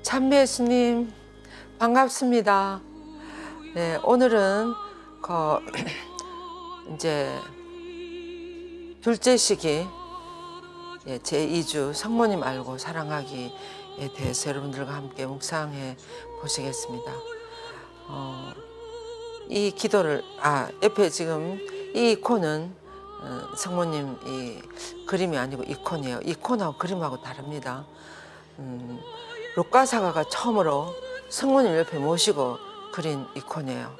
참배 예수님 반갑습니다. 네, 오늘은 이제 둘째 시기 제2주 성모님 알고 사랑하기에 대해서 여러분들과 함께 묵상해 보시겠습니다. 이 기도를 옆에 지금 이 이콘은 성모님 이 그림이 아니고 이콘이에요. 이콘하고 그림하고 다릅니다. 루카사가가 처음으로 성모님 옆에 모시고 그린 이콘이에요.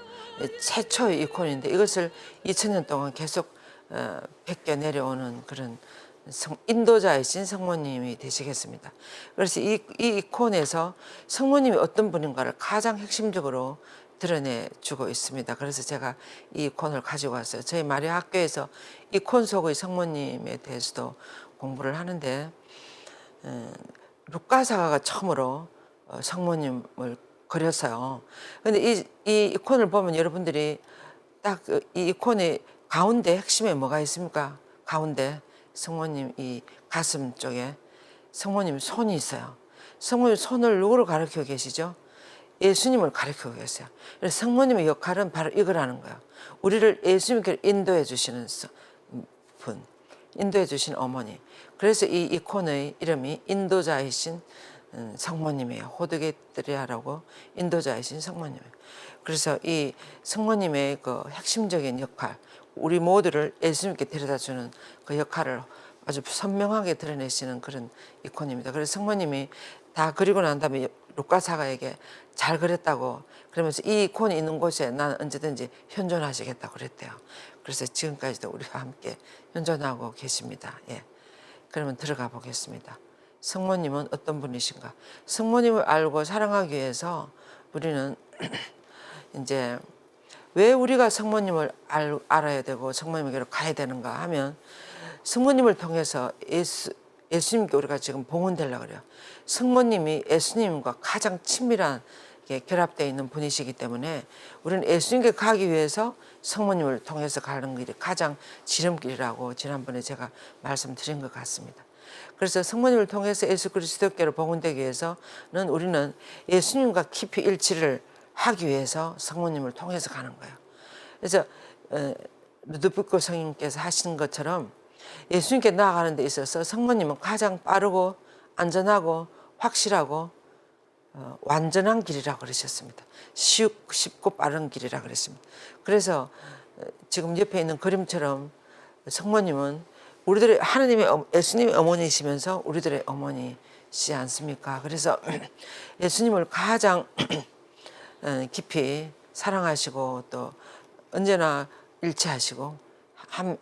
최초의 이콘인데 이것을 2000년 동안 계속 베껴 내려오는 그런 인도자이신 성모님이 되시겠습니다. 그래서 이 이콘에서 성모님이 어떤 분인가를 가장 핵심적으로 드러내주고 있습니다. 그래서 제가 이 이콘을 가지고 왔어요. 저희 마리아 학교에서 이콘 속의 성모님에 대해서도 공부를 하는데 루카사가가 처음으로 성모님을 그렸어요. 근데 이 이콘을 보면 여러분들이 딱 이 이콘의 가운데 핵심에 뭐가 있습니까? 가운데 성모님 이 가슴 쪽에 성모님 손이 있어요. 성모님 손을 누구를 가리키고 계시죠? 예수님을 가리키고 계세요. 그래서 성모님의 역할은 바로 이거라는 거예요. 우리를 예수님께 인도해 주시는 분, 인도해 주신 어머니. 그래서 이 이콘의 이름이 인도자이신 성모님이에요. 호두게뜨리아라고 인도자이신 성모님이에요. 그래서 이 성모님의 그 핵심적인 역할, 우리 모두를 예수님께 데려다주는 그 역할을 아주 선명하게 드러내시는 그런 이콘입니다. 그래서 성모님이 다 그리고 난 다음에 루카사가에게 잘 그렸다고 그러면서 이 이콘이 있는 곳에 나는 언제든지 현존하시겠다고 그랬대요. 그래서 지금까지도 우리와 함께 현존하고 계십니다. 예. 그러면 들어가 보겠습니다. 성모님은 어떤 분이신가? 성모님을 알고 사랑하기 위해서 우리는 이제 왜 우리가 성모님을 알아야 되고 성모님에게로 가야 되는가 하면 성모님을 통해서 예수님께 우리가 지금 봉헌되려고 그래요. 성모님이 예수님과 가장 친밀한 결합되어 있는 분이시기 때문에 우리는 예수님께 가기 위해서 성모님을 통해서 가는 길이 가장 지름길이라고 지난번에 제가 말씀드린 것 같습니다. 그래서 성모님을 통해서 예수 그리스도께로 봉헌되기 위해서는 우리는 예수님과 깊이 일치를 하기 위해서 성모님을 통해서 가는 거예요. 그래서 루드비코 성인께서 하신 것처럼 예수님께 나아가는 데 있어서 성모님은 가장 빠르고 안전하고 확실하고 완전한 길이라고 그러셨습니다. 쉽고 빠른 길이라고 그랬습니다. 그래서 지금 옆에 있는 그림처럼 성모님은 우리들의 예수님의 어머니시면서 우리들의 어머니시지 않습니까? 그래서 예수님을 가장 깊이 사랑하시고 또 언제나 일치하시고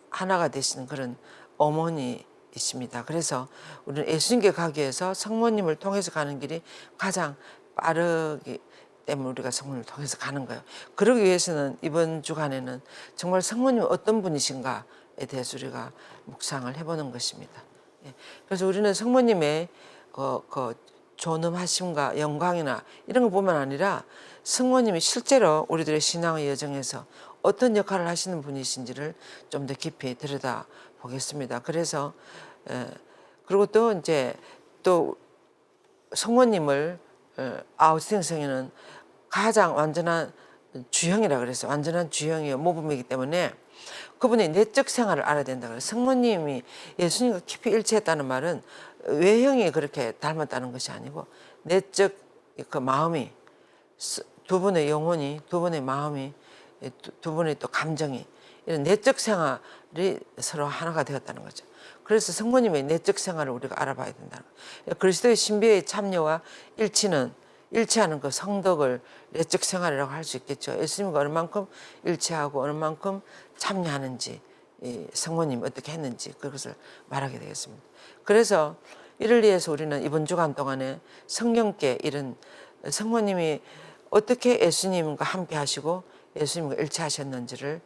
하나가 되시는 그런 어머니이십니다. 그래서 우리는 예수님께 가기 위해서 성모님을 통해서 가는 길이 가장 빠르기 때문에 우리가 성모님을 통해서 가는 거예요. 그러기 위해서는 이번 주간에는 정말 성모님이 어떤 분이신가에 대해서 우리가 묵상을 해보는 것입니다. 그래서 우리는 성모님의 그 존엄하심과 영광이나 이런 거 보면 아니라 성모님이 실제로 우리들의 신앙의 여정에서 어떤 역할을 하시는 분이신지를 좀 더 깊이 들여다 보겠습니다. 그래서 그리고 또 이제 또 성모님을 아우스틴 성인은 가장 완전한 주형이라 그랬어요. 완전한 주형이요 모범이기 때문에 그분의 내적 생활을 알아야 된다 그래요. 성모님이 예수님과 깊이 일치했다는 말은 외형이 그렇게 닮았다는 것이 아니고 내적 그 마음이 두 분의 영혼이 두 분의 마음이 두 분의 또 감정이 이런 내적 생활이 서로 하나가 되었다는 거죠. 그래서 성모님의 내적 생활을 우리가 알아봐야 된다는 거예요. 그리스도의 신비의 참여와 일치하는 그 성덕을 내적 생활이라고 할 수 있겠죠. 예수님과 얼만큼 일치하고 얼만큼 참여하는지 성모님이 어떻게 했는지 그것을 말하게 되겠습니다. 그래서 이를 위해서 우리는 이번 주간 동안에 성령께 이런 성모님이 어떻게 예수님과 함께 하시고 예수님과 일치하셨는지를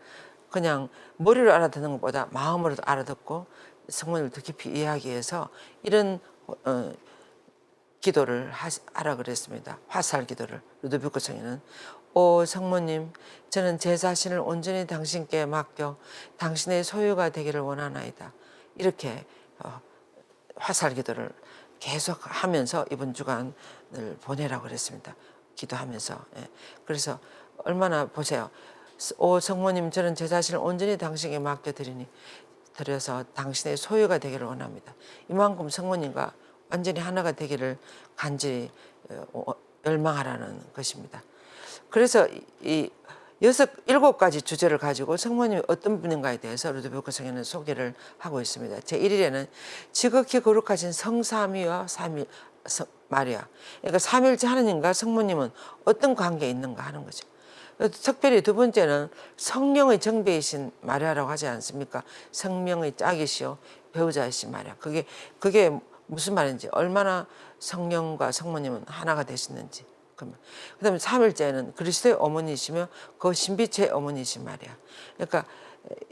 그냥 머리로 알아듣는 것보다 마음으로도 알아듣고 성모님을 더 깊이 이해하기 위해서 이런 기도를 하라 그랬습니다. 화살 기도를 루드비코 성인은 오 성모님 저는 제 자신을 온전히 당신께 맡겨 당신의 소유가 되기를 원하나이다. 이렇게 화살 기도를 계속 하면서 이번 주간을 보내라고 그랬습니다. 기도하면서. 예. 그래서 얼마나 보세요. 오 성모님, 저는 제 자신을 온전히 당신에게 맡겨드리니 드려서 당신의 소유가 되기를 원합니다. 이만큼 성모님과 완전히 하나가 되기를 간절히 열망하라는 것입니다. 그래서 이 일곱 가지 주제를 가지고 성모님이 어떤 분인가에 대해서 루드베크 성에는 소개를 하고 있습니다. 제1일에는 지극히 거룩하신 성삼위와 마리아. 그러니까 삼일째 하느님과 성모님은 어떤 관계에 있는가 하는 거죠. 특별히 두 번째는 성령의 정배이신 마리아라고 하지 않습니까? 성령의 짝이시오 배우자이신 마리아. 그게 무슨 말인지, 얼마나 성령과 성모님은 하나가 되시는지. 그다음에 삼일째는 그리스도의 어머니시며 그 신비체의 어머니신 마리아. 그러니까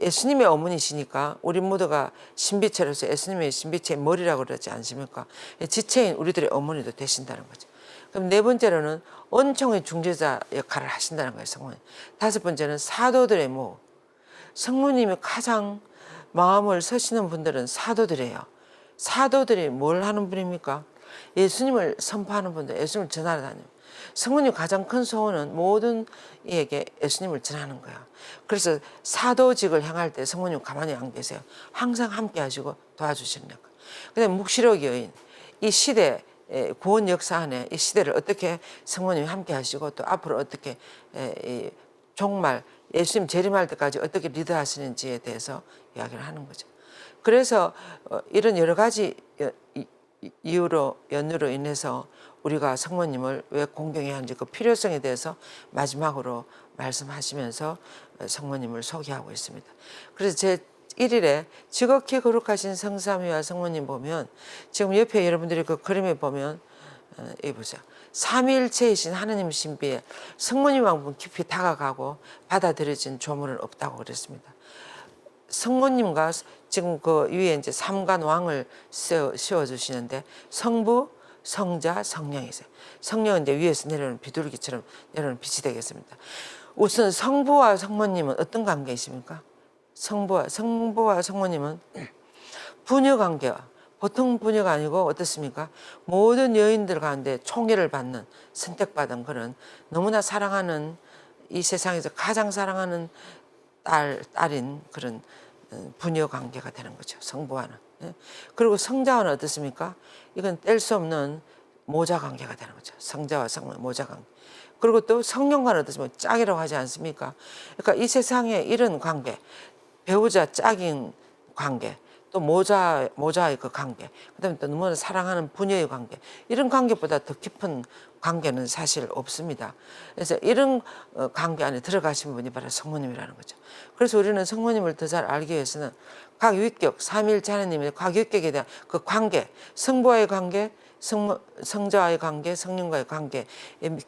예수님의 어머니시니까 우리 모두가 신비체로서 예수님의 신비체의 머리라고 그러지 않습니까? 지체인 우리들의 어머니도 되신다는 거죠. 그럼 네 번째로는 은총의 중재자 역할을 하신다는 거예요, 성모님. 다섯 번째는 사도들의 모. 성모님이 가장 마음을 서시는 분들은 사도들이에요. 사도들이 뭘 하는 분입니까? 예수님을 선포하는 분들, 예수님을 전하러 다녀요. 성모님 가장 큰 소원은 모든 이에게 예수님을 전하는 거예요. 그래서 사도직을 행할 때 성모님 가만히 안 계세요. 항상 함께 하시고 도와주시는 역할. 그다음에 묵시록 여인, 이 시대 구원 역사 안에 이 시대를 어떻게 성모님이 함께 하시고 또 앞으로 어떻게 종말 예수님 재림할 때까지 어떻게 리드하시는지에 대해서 이야기를 하는 거죠. 그래서 이런 여러 가지 연유로 인해서 우리가 성모님을 왜 공경해야 하는지 그 필요성에 대해서 마지막으로 말씀하시면서 성모님을 소개하고 있습니다. 그래서 제 1일에 지극히 거룩하신 성삼위와 성모님 보면 지금 옆에 여러분들이 그 그림에 보면 여기 보세요. 삼위일체이신 하느님 신비에 성모님만큼 깊이 다가가고 받아들여진 조물은 없다고 그랬습니다. 성모님과 지금 그 위에 이제 삼간 왕을 씌워주시는데 성부, 성자, 성령이세요. 성령은 이제 위에서 내려오는 비둘기처럼 내려오는 빛이 되겠습니다. 우선 성부와 성모님은 어떤 관계이십니까? 성부와 성모님은 부녀 관계와 보통 부녀가 아니고 어떻습니까? 모든 여인들 가운데 총애를 받는 선택받은 그런 너무나 사랑하는 이 세상에서 가장 사랑하는 딸인 그런 부녀 관계가 되는 거죠. 성부와는. 그리고 성자와는 어떻습니까? 이건 뗄 수 없는 모자 관계가 되는 거죠. 성자와 성모 모자 관계. 그리고 또 성령과는 어떻습니까? 짝이라고 하지 않습니까? 그러니까 이 세상에 이런 관계, 배우자 짝인 관계, 또 모자의 그 관계, 그다음에 또 너무나 사랑하는 부녀의 관계, 이런 관계보다 더 깊은 관계는 사실 없습니다. 그래서 이런 관계 안에 들어가신 분이 바로 성모님이라는 거죠. 그래서 우리는 성모님을 더 잘 알기 위해서는 각 위격, 삼위일체 하느님의 각 위격에 대한 그 관계, 성부와의 관계, 성자와의 관계, 성령과의 관계에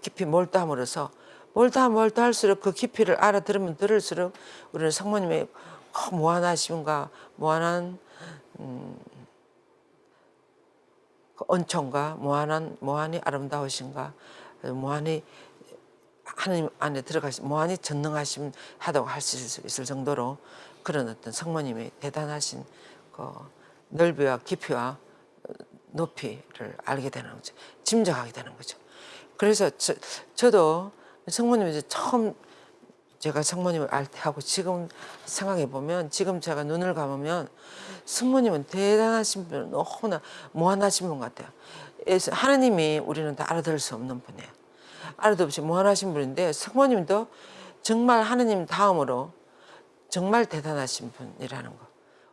깊이 몰두함으로써 몰두할수록 그 깊이를 알아들으면 들을수록 우리는 성모님의 무한하심과 무한한 은총과 무한히 아름다우신가, 무한히 하나님 안에 들어가신 무한히 전능하심 하다고 할 수 있을 정도로 그런 어떤 성모님의 대단하신 그 넓이와 깊이와 높이를 알게 되는 거죠. 짐작하게 되는 거죠. 그래서 저도 성모님이 이제 처음 제가 성모님을 알 때하고 지금 생각해 보면 지금 제가 눈을 감으면 성모님은 대단하신 분, 너무나 무한하신 분 같아요. 하나님이 우리는 다 알아들을 수 없는 분이에요. 알아도 없이 무한하신 분인데 성모님도 정말 하나님 다음으로 정말 대단하신 분이라는 거.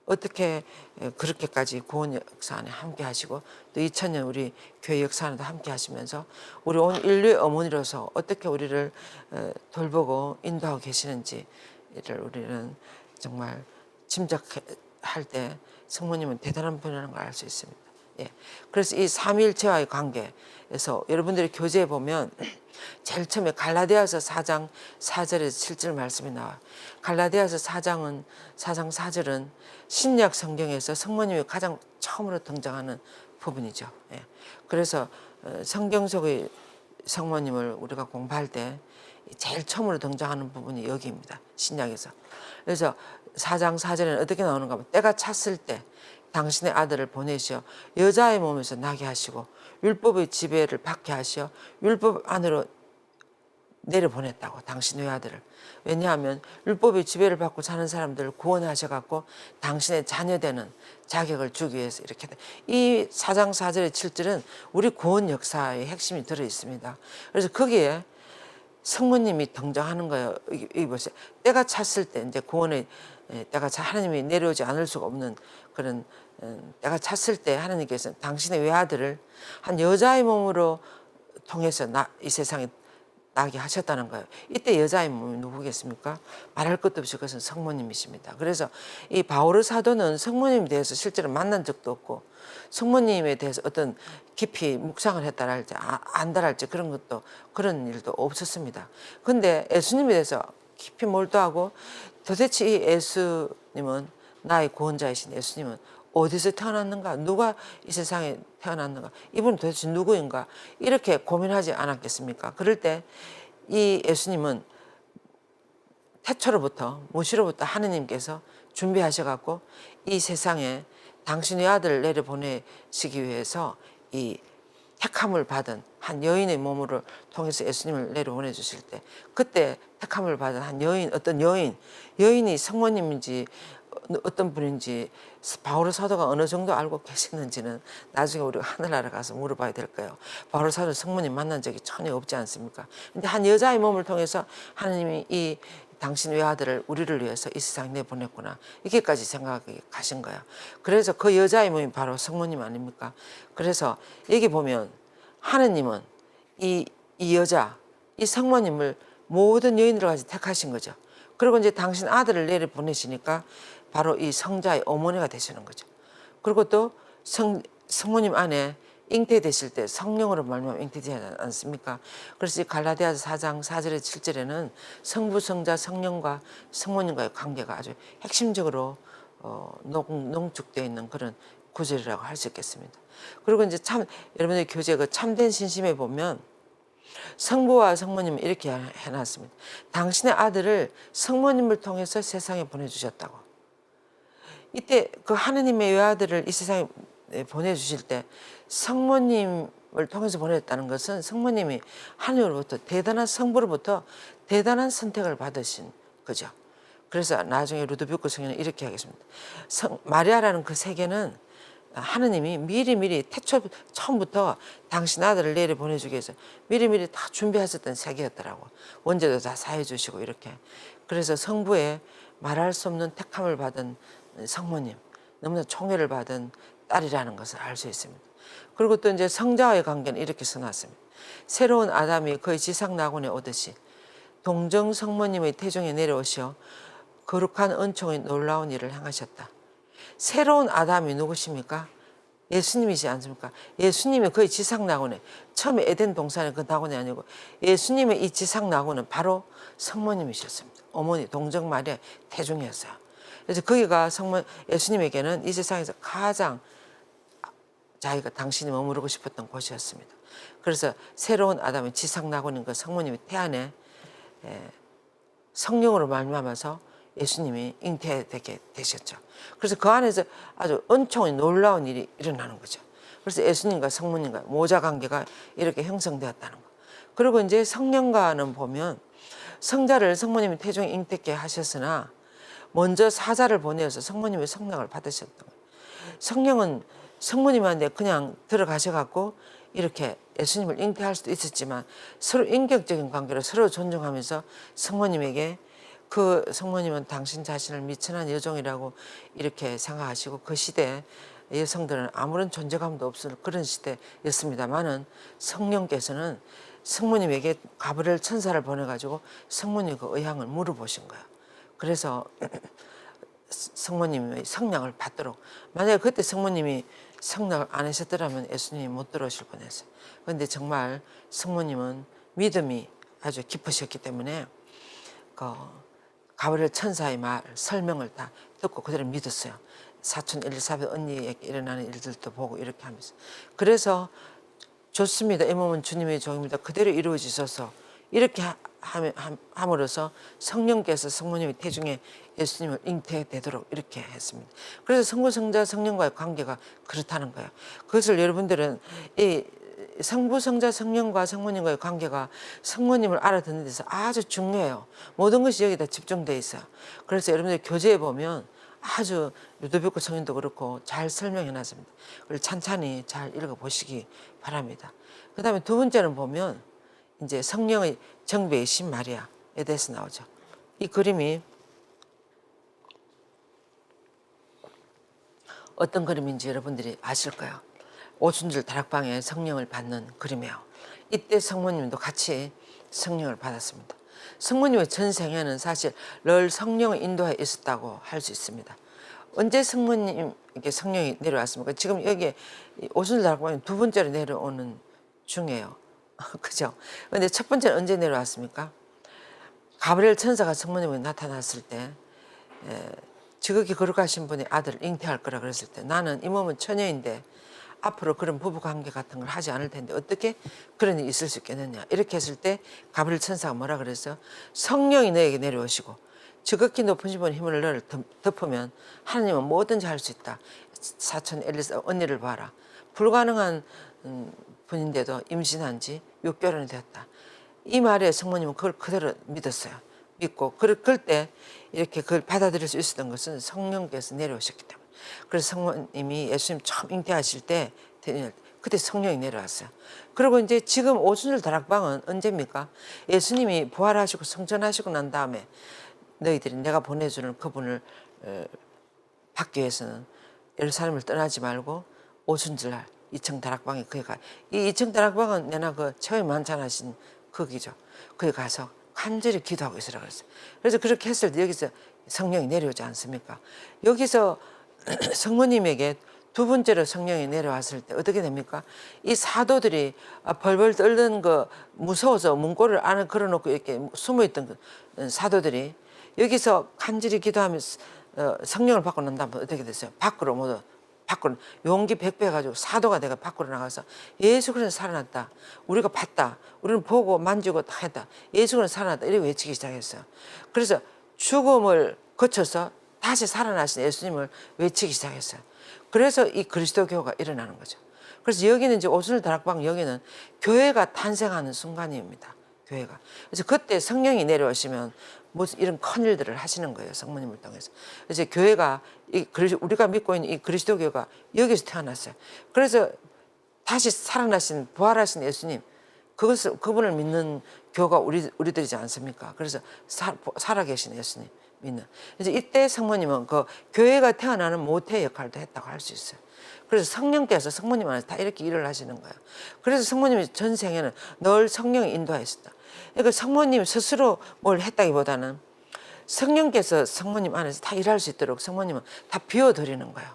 어떻게 그렇게까지 구원 역사 안에 함께 하시고 또 2000년 우리 교회 역사 안에도 함께 하시면서 우리 온 인류의 어머니로서 어떻게 우리를 돌보고 인도하고 계시는지를 우리는 정말 짐작할 때 성모님은 대단한 분이라는 걸 알 수 있습니다. 예. 그래서 이 삼위일체와의 관계에서 여러분들이 교재에 보면 제일 처음에 갈라디아서 4장 4절에서 7절 말씀이 나와요. 갈라디아서 4장 4절은 신약 성경에서 성모님이 가장 처음으로 등장하는 부분이죠. 예. 그래서 성경 속의 성모님을 우리가 공부할 때 제일 처음으로 등장하는 부분이 여기입니다. 신약에서. 그래서 4장 4절에는 어떻게 나오는가 하면 때가 찼을 때 당신의 아들을 보내시어 여자의 몸에서 나게 하시고 율법의 지배를 받게 하시어 율법 안으로 내려보냈다고. 당신 외아들을. 왜냐하면 율법의 지배를 받고 사는 사람들을 구원하셔갖고 당신의 자녀되는 자격을 주기 위해서 이렇게 이 4장 4절의 7절은 우리 구원 역사의 핵심이 들어있습니다. 그래서 거기에 성모님이 등장하는 거예요. 이 보세요. 때가 찼을 때 이제 구원의 때가 하나님이 내려오지 않을 수가 없는 그런 때가 찼을 때 하나님께서 당신의 외아들을 한 여자의 몸으로 통해서 이 세상에 나게 하셨다는 거예요. 이때 여자의 몸이 누구겠습니까? 말할 것도 없이 그것은 성모님이십니다. 그래서 이 바오르 사도는 성모님에 대해서 실제로 만난 적도 없고 성모님에 대해서 어떤 깊이 묵상을 했다랄지 안다랄지 그런 일도 없었습니다. 근데 예수님에 대해서 깊이 몰두하고 도대체 이 예수님은 나의 구원자이신 예수님은 어디서 태어났는가? 누가 이 세상에 태어났는가? 이분은 도대체 누구인가? 이렇게 고민하지 않았겠습니까? 그럴 때 이 예수님은 태초로부터 무시로부터 하느님께서 준비하셔갖고 이 세상에 당신의 아들을 내려보내시기 위해서 이 택함을 받은 한 여인의 몸을 통해서 예수님을 내려보내 주실 때 그때 택함을 받은 한 여인, 어떤 여인이 성모님인지 어떤 분인지 바오르 사도가 어느 정도 알고 계시는지는 나중에 우리가 하늘나라 가서 물어봐야 될 거예요. 바오르 사도 성모님 만난 적이 전혀 없지 않습니까? 근데 한 여자의 몸을 통해서 하나님이 이 당신 외아들을 우리를 위해서 이 세상에 내보냈구나. 이렇게까지 생각하게 가신 거야. 그래서 그 여자의 몸이 바로 성모님 아닙니까? 그래서 여기 보면 하느님은 이 여자, 이 성모님을 모든 여인으로 가지 택하신 거죠. 그리고 이제 당신 아들을 내려 보내시니까 바로 이 성자의 어머니가 되시는 거죠. 그리고 또 성모님 안에 잉태되실 때 성령으로 말미암아 잉태되지 않습니까? 그래서 이 갈라디아서 4장 4절에 7절에는 성부, 성자, 성령과 성모님과의 관계가 아주 핵심적으로 농축되어 있는 그런 구절이라고 할 수 있겠습니다. 그리고 이제 여러분들 교재 그 참된 신심에 보면 성부와 성모님은 이렇게 해놨습니다. 당신의 아들을 성모님을 통해서 세상에 보내주셨다고. 이때 그 하느님의 외아들을 이 세상에 보내주실 때 성모님을 통해서 보냈다는 것은 성모님이 하느님으로부터 대단한 성부로부터 대단한 선택을 받으신 거죠. 그래서 나중에 루도비코 성경은 이렇게 하겠습니다. 마리아라는 그 세계는 하느님이 미리미리 처음부터 당신 아들을 내려 보내주기 위해서 미리미리 다 준비하셨던 세계였더라고. 원죄도 다 사해 주시고 이렇게. 그래서 성부에 말할 수 없는 택함을 받은 성모님, 너무나 총애를 받은 딸이라는 것을 알 수 있습니다. 그리고 또 이제 성자와의 관계는 이렇게 써놨습니다. 새로운 아담이 그의 지상 낙원에 오듯이 동정 성모님의 태중에 내려오시어 거룩한 은총의 놀라운 일을 행하셨다. 새로운 아담이 누구십니까? 예수님이지 않습니까? 예수님이 거의 지상 낙원에, 처음에 에덴 동산의 그 낙원이 아니고 예수님의 이 지상 낙원은 바로 성모님이셨습니다. 어머니 동정 마리아 태중이었어요. 그래서 거기가 예수님에게는 이 세상에서 가장 자기가 당신이 머무르고 싶었던 곳이었습니다. 그래서 새로운 아담의 지상 낙원인 그 성모님의 태안에 성령으로 말미암아서 예수님이 잉태되게 되셨죠. 그래서 그 안에서 아주 은총이 놀라운 일이 일어나는 거죠. 그래서 예수님과 성모님과 모자 관계가 이렇게 형성되었다는 거. 그리고 이제 성령과는 보면 성자를 성모님이 태중에 잉태케 하셨으나 먼저 사자를 보내어서 성모님의 성령을 받으셨던 거예요. 성령은 성모님한테 그냥 들어가셔갖고 이렇게 예수님을 잉태할 수도 있었지만 서로 인격적인 관계로 서로 존중하면서 성모님에게 그 성모님은 당신 자신을 미천한 여종이라고 이렇게 생각하시고 그 시대 여성들은 아무런 존재감도 없을 그런 시대였습니다만은 성령께서는 성모님에게 가브리엘 천사를 보내가지고 성모님 그 의향을 물어보신 거예요. 그래서 성모님의 성령을 받도록, 만약에 그때 성모님이 성령을 안 하셨더라면 예수님이 못 들어오실 뻔했어요. 그런데 정말 성모님은 믿음이 아주 깊으셨기 때문에 그 가브리엘 천사의 말 설명을 다 듣고 그대로 믿었어요. 사촌 엘리사벳 언니에게 일어나는 일들도 보고 이렇게 하면서. 그래서 좋습니다. 이 몸은 주님의 종입니다. 그대로 이루어지셔서 이렇게 함으로써 성령께서 성모님의 태중에 예수님을 잉태되도록 이렇게 했습니다. 그래서 성부, 성자, 성령과의 관계가 그렇다는 거예요. 그것을 여러분들은 이 성부, 성자, 성령과 성모님과의 관계가 성모님을 알아듣는 데서 아주 중요해요. 모든 것이 여기다 집중되어 있어요. 그래서 여러분들 교재에 보면 아주 루도비코 성인도 그렇고 잘 설명해 놨습니다. 그걸 찬찬히 잘 읽어보시기 바랍니다. 그 다음에 두 번째는 보면 이제 성령의 정배이신 마리아에 대해서 나오죠. 이 그림이 어떤 그림인지 여러분들이 아실 거예요. 오순절 다락방에 성령을 받는 그림이에요. 이때 성모님도 같이 성령을 받았습니다. 성모님의 전생에는 사실 늘 성령의 인도하에 있었다고 할 수 있습니다. 언제 성모님에게 성령이 내려왔습니까? 지금 여기 오순절 다락방에 두 번째로 내려오는 중이에요. 그죠? 근데 첫 번째는 언제 내려왔습니까? 가브리엘 천사가 성모님에게 나타났을 때 지극히 거룩하신 분의 아들을 잉태할 거라 그랬을 때 나는 이 몸은 처녀인데 앞으로 그런 부부관계 같은 걸 하지 않을 텐데 어떻게 그런 일이 있을 수 있겠느냐 이렇게 했을 때 가브리엘 천사가 뭐라 그랬어요? 성령이 너에게 내려오시고 지극히 높으신 분의 힘을 너를 덮으면 하나님은 뭐든지 할 수 있다. 사촌 엘리사 언니를 봐라. 불가능한 분인데도 임신한 지 6개월이 되었다. 이 말에 성모님은 그걸 그대로 믿었어요. 믿고 그럴 때 이렇게 그걸 받아들일 수 있었던 것은 성령께서 내려오셨기 때문에. 그래서 성모님이 예수님 처음 잉태하실 때 그때 성령이 내려왔어요. 그리고 이제 지금 오순절 다락방은 언제입니까? 예수님이 부활하시고 성천하시고 난 다음에 너희들이 내가 보내주는 그분을 받기 위해서는 예루살렘을 떠나지 말고 오순절날 2층 다락방에 거기 가. 이 2층 다락방은 내나 그 처음에 만찬하신 거기죠. 거기 가서 간절히 기도하고 있으라 그랬어요. 그래서 그렇게 했을 때 여기서 성령이 내려오지 않습니까? 여기서 성모님에게 두 번째로 성령이 내려왔을 때 어떻게 됩니까? 이 사도들이 벌벌 떨던 거 무서워서 문고리를 안에 걸어놓고 이렇게 숨어있던 그 사도들이 여기서 간절히 기도하면서 성령을 받고 난 다음에 어떻게 됐어요? 밖으로 모두 밖으로 용기 100배 가지고 사도가 내가 밖으로 나가서 예수 그리스도 살아났다. 우리가 봤다. 우리는 보고 만지고 다 했다. 예수 그리스도 살아났다. 이렇게 외치기 시작했어요. 그래서 죽음을 거쳐서 다시 살아나신 예수님을 외치기 시작했어요. 그래서 이 그리스도교가 일어나는 거죠. 그래서 여기는 이제 오순절 다락방 여기는 교회가 탄생하는 순간입니다. 교회가. 그래서 그때 성령이 내려오시면 무슨 이런 큰 일들을 하시는 거예요. 성모님을 통해서. 이제 교회가 우리가 믿고 있는 이 그리스도교가 여기서 태어났어요. 그래서 다시 살아나신 부활하신 예수님 그분을 믿는 교가 우리들이지 않습니까? 그래서 살아계신 예수님 믿는. 이제 이때 성모님은 그 교회가 태어나는 모태 역할도 했다고 할 수 있어요. 그래서 성령께서 성모님 안에서 다 이렇게 일을 하시는 거예요. 그래서 성모님이 전생에는 늘 성령이 인도하셨다. 그러니까 성모님 스스로 뭘 했다기보다는 성령께서 성모님 안에서 다 일할 수 있도록 성모님은 다 비워드리는 거예요.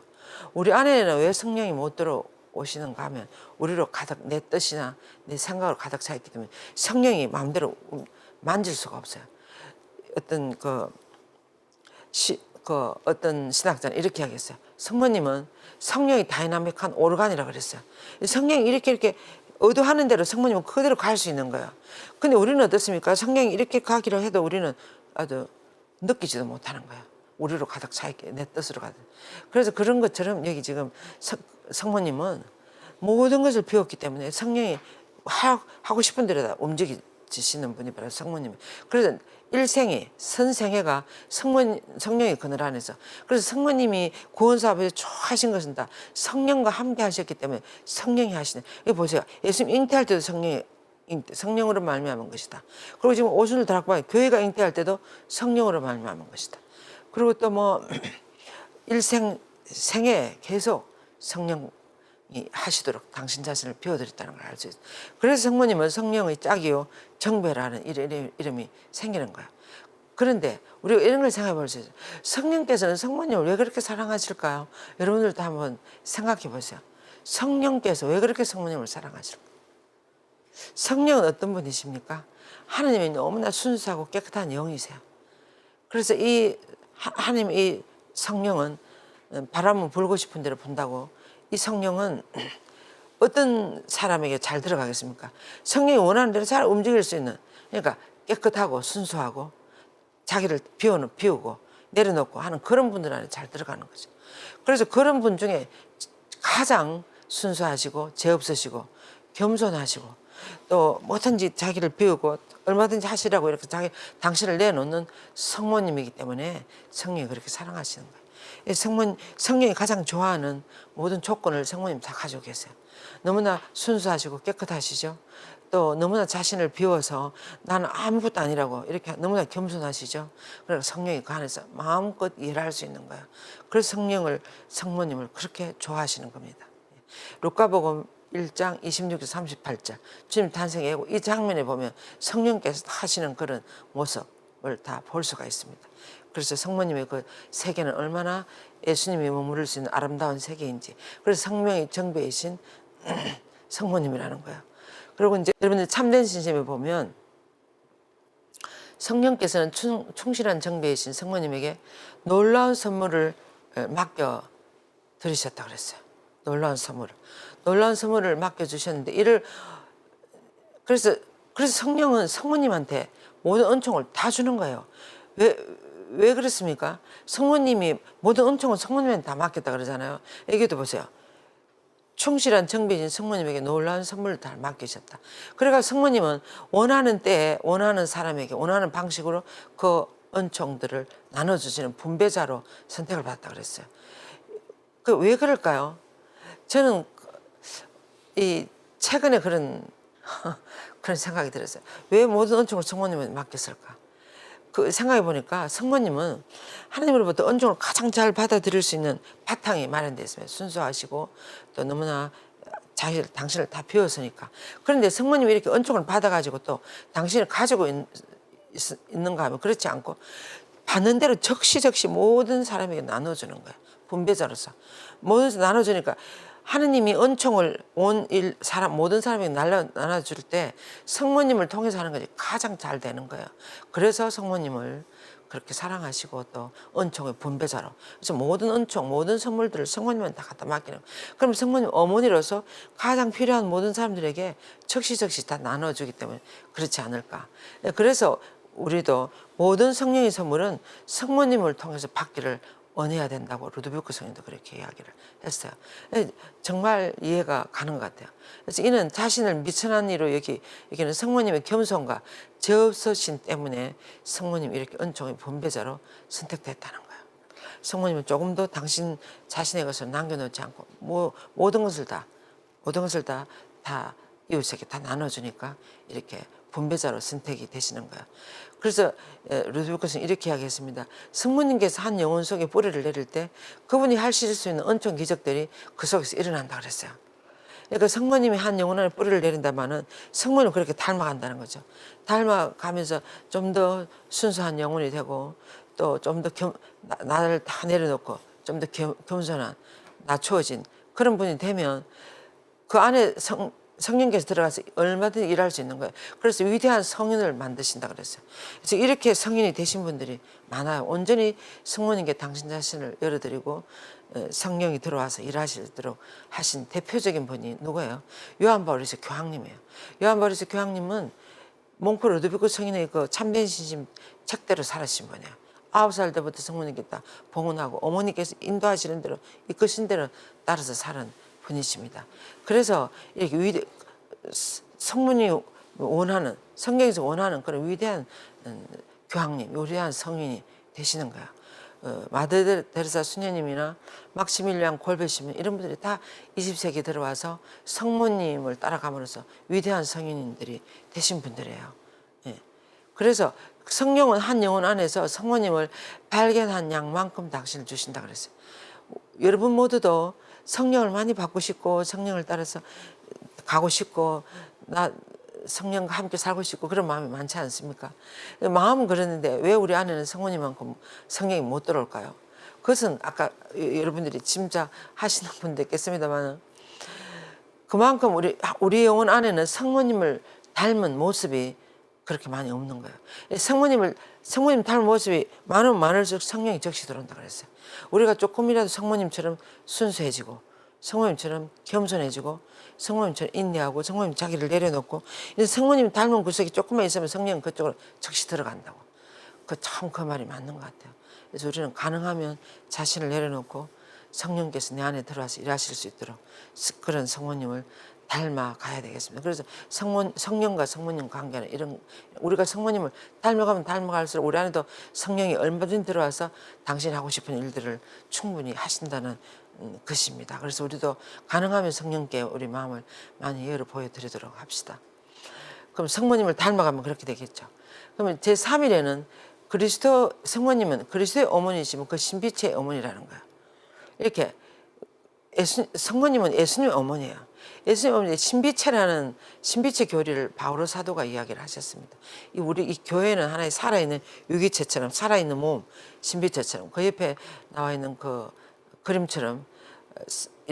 우리 안에는 왜 성령이 못 들어오시는가 하면 우리로 가득 내 뜻이나 내 생각으로 가득 차 있기 때문에 성령이 마음대로 만질 수가 없어요. 어떤 신학자는 이렇게 하겠어요. 성모님은 성령이 다이나믹한 오르간이라고 그랬어요. 성령이 이렇게 의도하는 대로 성모님은 그대로 갈 수 있는 거예요. 근데 우리는 어떻습니까? 성령이 이렇게 가기로 해도 우리는 아주 느끼지도 못하는 거예요. 우리로 가득 차 있게 내 뜻으로 가득. 그래서 그런 것처럼 여기 지금 성모님은 모든 것을 비웠기 때문에 성령이 하고 싶은 대로 다 움직이시는 분이 바로 성모님. 그래서 일생에 선생애가 성령의 그늘 안에서. 그래서 성모님이 구원사업에 하신 것은 다 성령과 함께 하셨기 때문에 성령이 하시네. 이거 보세요. 예수님 잉태할 때도 성령으로 말미암은 것이다. 그리고 지금 오순절 다락방에 교회가 잉태할 때도 성령으로 말미암은 것이다. 그리고 또 뭐 생에 계속 성령이 하시도록 당신 자신을 비워드렸다는 걸 알 수 있어요. 그래서 성모님은 성령의 짝이요 정배라는 이름이 생기는 거예요. 그런데 우리가 이런 걸 생각해 볼 수 있어요. 성령께서는 성모님을 왜 그렇게 사랑하실까요? 여러분들도 한번 생각해 보세요. 성령께서 왜 그렇게 성모님을 사랑하실까요? 성령은 어떤 분이십니까? 하나님이 너무나 순수하고 깨끗한 영이세요. 그래서 하나님 이 성령은 바람은 불고 싶은 대로 분다고 이 성령은 어떤 사람에게 잘 들어가겠습니까? 성령이 원하는 대로 잘 움직일 수 있는, 그러니까 깨끗하고 순수하고 자기를 비우고 내려놓고 하는 그런 분들 안에 잘 들어가는 거죠. 그래서 그런 분 중에 가장 순수하시고 죄 없으시고 겸손하시고 또 뭐든지 자기를 비우고 얼마든지 하시라고 이렇게 당신을 내놓는 성모님이기 때문에 성령이 그렇게 사랑하시는 거예요. 성령이 가장 좋아하는 모든 조건을 성모님 다 가지고 계세요. 너무나 순수하시고 깨끗하시죠. 또 너무나 자신을 비워서 나는 아무것도 아니라고 이렇게 너무나 겸손하시죠. 그래서 성령이 그 안에서 마음껏 일할 수 있는 거예요. 그래서 성모님을 그렇게 좋아하시는 겁니다. 루카복음 1장 26절 38절 주님 탄생 예고 이 장면에 보면 성령께서 하시는 그런 모습을 다 볼 수가 있습니다. 그래서 성모님의 그 세계는 얼마나 예수님이 머무를 수 있는 아름다운 세계인지, 그래서 성령의 정배이신 성모님이라는 거예요. 그리고 이제 여러분들 참된 신심에 보면 성령께서는 충실한 정배이신 성모님에게 놀라운 선물을 맡겨 드리셨다 그랬어요. 놀라운 선물을 맡겨 주셨는데 그래서 성령은 성모님한테 모든 은총을 다 주는 거예요. 왜 그렇습니까? 성모님이 모든 은총을 성모님한테 다 맡겼다 그러잖아요. 여기도 보세요. 충실한 정비진 성모님에게 놀라운 선물을 다 맡기셨다. 그러니까 성모님은 원하는 때에 원하는 사람에게 원하는 방식으로 그 은총들을 나눠주시는 분배자로 선택을 받았다 그랬어요. 왜 그럴까요? 저는 최근에 그런 생각이 들었어요. 왜 모든 은총을 성모님한테 맡겼을까? 생각해 보니까 성모님은 하나님으로부터 은총을 가장 잘 받아들일 수 있는 바탕이 마련되어 있습니다. 순수하시고 또 너무나 당신을 다 비웠으니까. 그런데 성모님이 이렇게 은총을 받아가지고 또 당신을 가지고 있는가 하면 그렇지 않고 받는 대로 적시적시 모든 사람에게 나눠주는 거예요. 분배자로서. 모든 나눠주니까 하느님이 은총을 모든 사람에게 나눠줄 때 성모님을 통해서 하는 것이 가장 잘 되는 거예요. 그래서 성모님을 그렇게 사랑하시고 또 은총의 분배자로. 그래서 모든 은총, 모든 선물들을 성모님한테 다 갖다 맡기는 거예요. 그럼 성모님 어머니로서 가장 필요한 모든 사람들에게 적시적시 다 나눠주기 때문에 그렇지 않을까. 그래서 우리도 모든 성령의 선물은 성모님을 통해서 받기를 원해야 된다고 루드비크 성인도 그렇게 이야기를 했어요. 정말 이해가 가는 것 같아요. 그래서 이는 자신을 미천한 이로 여기는 성모님의 겸손과 죄 없으신 때문에 성모님이 이렇게 은총의 분배자로 선택됐다는 거예요. 성모님은 조금도 당신 자신의 것을 남겨놓지 않고 모든 것을 다 이웃에게 다 나눠주니까 이렇게 분배자로 선택이 되시는 거예요. 그래서 루드비크는 이렇게 이야기했습니다. 성모님께서 한 영혼 속에 뿌리를 내릴 때 그분이 하실 수 있는 은총 기적들이 그 속에서 일어난다 그랬어요. 그러니까 성모님이 한 영혼 안에 뿌리를 내린다면은 성모님을 그렇게 닮아간다는 거죠. 닮아가면서 좀 더 순수한 영혼이 되고 또 좀 더 나를 다 내려놓고 좀 더 겸손한 낮추어진 그런 분이 되면 그 안에 성령께서 들어가서 얼마든지 일할 수 있는 거예요. 그래서 위대한 성인을 만드신다 그랬어요. 그래서 이렇게 성인이 되신 분들이 많아요. 온전히 성모님께 당신 자신을 열어드리고 성령이 들어와서 일하시도록 하신 대표적인 분이 누구예요? 요한 바오리스 교황님이에요. 요한 바오리스 교황님은 몽크 루드비크 성인의 그 참된 신심 책대로 살아신 분이에요. 9살 때부터 성모님께 딱 봉헌하고 어머니께서 인도하시는 대로 이끄신 대로 따라서 사는 분이십니다. 그래서 이렇게 성문이 원하는 성경에서 원하는 그런 위대한 교황님, 위대한 성인이 되시는 거야. 마더 테레사 수녀님이나 막시밀리안 골베시민 이런 분들이 다 20세기 들어와서 성모님을 따라감으로써 위대한 성인들이 되신 분들이에요. 예. 그래서 성령은 한 영혼 안에서 성모님을 발견한 양만큼 당신을 주신다 그랬어요. 여러분 모두도 성령을 많이 받고 싶고 성령을 따라서 가고 싶고 성령과 함께 살고 싶고 그런 마음이 많지 않습니까? 마음은 그러는데 왜 우리 안에는 성모님만큼 성령이 못 들어올까요? 그것은 아까 여러분들이 짐작하시는 분도 있겠습니다만 그만큼 우리 영혼 안에는 성모님을 닮은 모습이 그렇게 많이 없는 거예요. 성모님 닮은 모습이 많으면 많을수록 성령이 적시 들어온다 그랬어요. 우리가 조금이라도 성모님처럼 순수해지고 성모님처럼 겸손해지고 성모님처럼 인내하고 성모님 자기를 내려놓고 이제 성모님 닮은 구석이 조금만 있으면 성령은 그쪽으로 즉시 들어간다고. 참 그 말이 맞는 것 같아요. 그래서 우리는 가능하면 자신을 내려놓고 성령께서 내 안에 들어와서 일하실 수 있도록 그런 성모님을 닮아 가야 되겠습니다. 그래서 성령과 성모님 관계는 이런, 우리가 성모님을 닮아가면 닮아갈수록 우리 안에도 성령이 얼마든지 들어와서 당신이 하고 싶은 일들을 충분히 하신다는 것입니다. 그래서 우리도 가능하면 성령께 우리 마음을 많이 열어 보여드리도록 합시다. 그럼 성모님을 닮아가면 그렇게 되겠죠. 그러면 제3일에는 성모님은 그리스도의 어머니시면 그 신비체의 어머니라는 거예요. 이렇게 성모님은 예수님의 어머니예요. 예수님 어머니 신비체라는 신비체 교리를 바오로 사도가 이야기를 하셨습니다. 이 교회는 하나의 살아있는 유기체처럼 살아있는 몸, 신비체처럼 그 옆에 나와 있는 그 그림처럼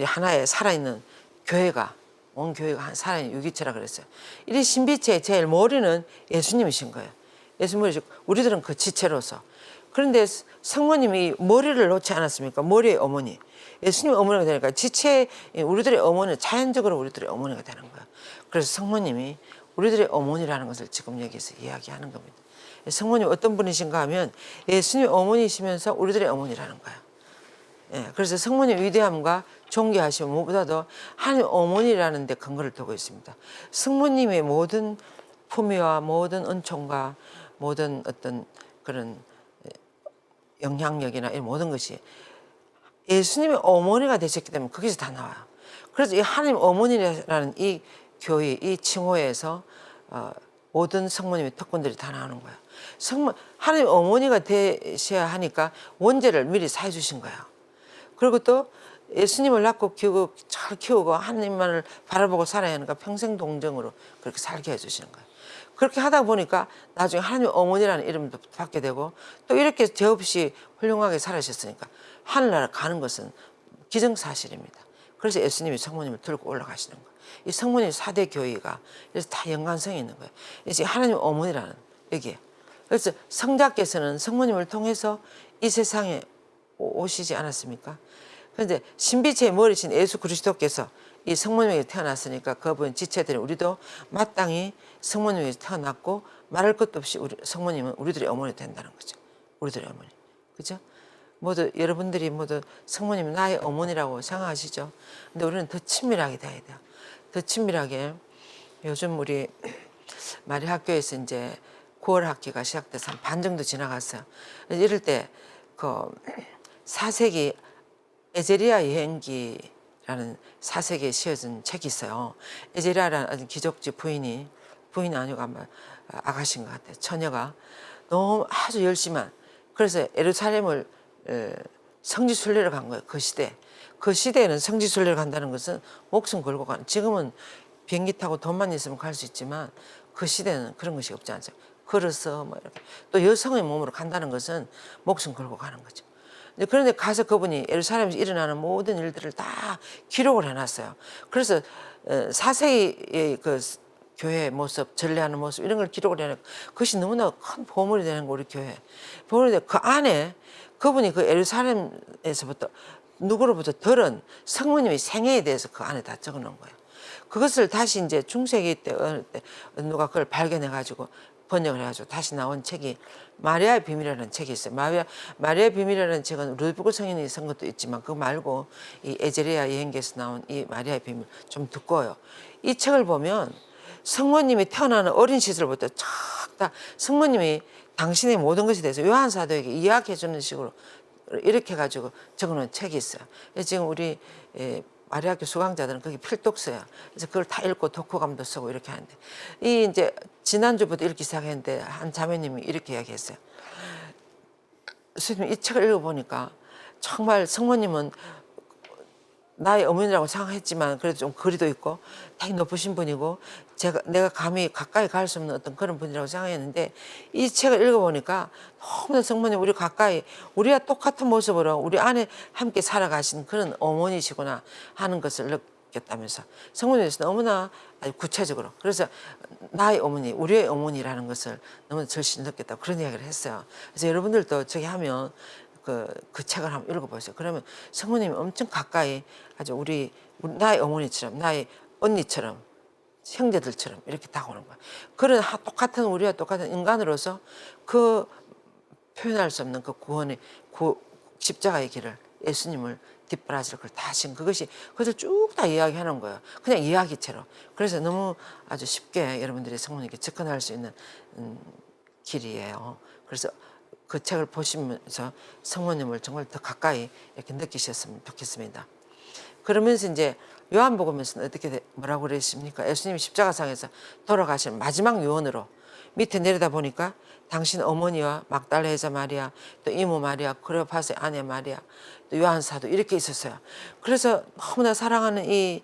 하나의 살아있는 교회가, 온 교회가 한 살아있는 유기체라 그랬어요. 이 신비체의 제일 머리는 예수님이신 거예요. 예수님이 우리들은 그 지체로서. 그런데 성모님이 머리를 놓지 않았습니까? 머리의 어머니. 예수님의 어머니가 되니까 지체, 우리들의 어머니는 자연적으로 우리들의 어머니가 되는 거예요. 그래서 성모님이 우리들의 어머니라는 것을 지금 여기서 이야기하는 겁니다. 성모님 어떤 분이신가 하면 예수님의 어머니시면서 우리들의 어머니라는 거예요. 예, 그래서 성모님의 위대함과 존귀하심은 무엇보다도 하나님 어머니라는 데 근거를 두고 있습니다. 성모님의 모든 품위와 모든 은총과 모든 어떤 그런 영향력이나 이 모든 것이 예수님의 어머니가 되셨기 때문에 거기서 다 나와요. 그래서 이 하나님 어머니라는 이 교회, 이 칭호에서 모든 성모님의 특권들이 다 나오는 거예요. 하나님 어머니가 되셔야 하니까 원죄를 미리 사해 주신 거예요. 그리고 또 예수님을 낳고 키우고 잘 키우고 하나님만을 바라보고 살아야 하니까 평생 동정으로 그렇게 살게 해주시는 거예요. 그렇게 하다 보니까 나중에 하나님 어머니라는 이름도 받게 되고 또 이렇게 죄 없이 훌륭하게 살아셨으니까 하늘나라 가는 것은 기정사실입니다. 그래서 예수님이 성모님을 들고 올라가시는 거예요. 이 성모님 4대 교회가 그래서 다 연관성이 있는 거예요. 이제 하나님 어머니라는 여기에. 그래서 성자께서는 성모님을 통해서 이 세상에 오시지 않았습니까? 그런데 신비체의 머리신 예수 그리스도께서 이 성모님에게 태어났으니까 그분 지체들이 우리도 마땅히 성모님에게 태어났고 말할 것도 없이 성모님은 우리들의 어머니 된다는 거죠. 우리들의 어머니. 그죠? 모두 여러분들이 모두 성모님이 나의 어머니라고 생각하시죠? 근데 우리는 더 친밀하게 돼야 돼요. 더 친밀하게. 요즘 우리 마리아 학교에서 이제 9월 학기가 시작돼서 한 반 정도 지나갔어요. 이럴 때 그 4세기 에제리아 여행기라는 4세기에 씌어진 책이 있어요. 에제리아라는 아주 기적지 부인이 아니고 아마 아가씨인 것 같아요. 처녀가 너무 아주 열심한, 그래서 예루살렘을 성지순례를 간 거예요. 그 시대. 그 시대에는 성지순례를 간다는 것은 목숨 걸고 가는, 지금은 비행기 타고 돈만 있으면 갈 수 있지만 그 시대는 그런 것이 없지 않습니까? 걸어서 뭐 이렇게. 또 여성의 몸으로 간다는 것은 목숨 걸고 가는 거죠. 그런데 가서 그분이 예루살렘에서 일어나는 모든 일들을 다 기록을 해놨어요. 그래서 4세기의 그 교회의 모습, 전례하는 모습 이런 걸 기록을 해놓고 그것이 너무나 큰 보물이 되는 거, 우리 교회. 보물인데 그 안에 그분이 그 예루살렘에서부터 누구로부터 들은 성모님의 생애에 대해서 그 안에 다 적어놓은 거예요. 그것을 다시 이제 중세기 때 어느 때 누가 그걸 발견해가지고 번역을 해가지고 다시 나온 책이 마리아의 비밀이라는 책이 있어요. 마리아의 비밀이라는 책은 루드비그 성인이 쓴 것도 있지만 그거 말고 이 에제리아 여행기에서 나온 이 마리아의 비밀 좀 두꺼워요. 이 책을 보면 성모님이 태어나는 어린 시절부터 쫙 다 성모님이 당신의 모든 것에 대해서 요한 사도에게 이야기해 주는 식으로 이렇게 해가지고 적어놓은 책이 있어요. 지금 우리 마리아학교 수강자들은 그게 필독서야. 그래서 그걸 다 읽고 독후감도 쓰고 이렇게 하는데, 이 이제 지난주부터 읽기 시작했는데 한 자매님이 이렇게 이야기했어요. 선생님, 이 책을 읽어보니까 정말 성모님은 나의 어머니라고 생각했지만 그래도 좀 거리도 있고 되게 높으신 분이고 내가 감히 가까이 갈 수 없는 어떤 그런 분이라고 생각했는데, 이 책을 읽어보니까 너무나 성모님 우리 가까이, 우리와 똑같은 모습으로 우리 안에 함께 살아가신 그런 어머니시구나 하는 것을 느꼈다면서 성모님께서 너무나 아주 구체적으로, 그래서 나의 어머니, 우리의 어머니라는 것을 너무 절실히 느꼈다고 그런 이야기를 했어요. 그래서 여러분들도 저기 하면 그 책을 한번 읽어보세요. 그러면 성모님이 엄청 가까이 아주 나의 어머니처럼, 나의 언니처럼, 형제들처럼 이렇게 다가오는 거야. 그런 똑같은 우리와 똑같은 인간으로서 그 표현할 수 없는 그 십자가의 길을, 예수님을 뒷바라지를 그걸 다 하신 그것을 쭉 다 이야기하는 거예요. 그냥 이야기처럼. 그래서 너무 아주 쉽게 여러분들이 성모님께 접근할 수 있는 길이에요. 그래서 그 책을 보시면서 성모님을 정말 더 가까이 이렇게 느끼셨으면 좋겠습니다. 그러면서 이제 요한복음에서는 어떻게 뭐라고 그랬습니까? 예수님이 십자가상에서 돌아가신 마지막 유언으로 밑에 내려다 보니까 당신 어머니와 막달라 여자 마리아, 또 이모 마리아, 클레오파스의 아내 마리아, 또 요한 사도 이렇게 있었어요. 그래서 너무나 사랑하는 이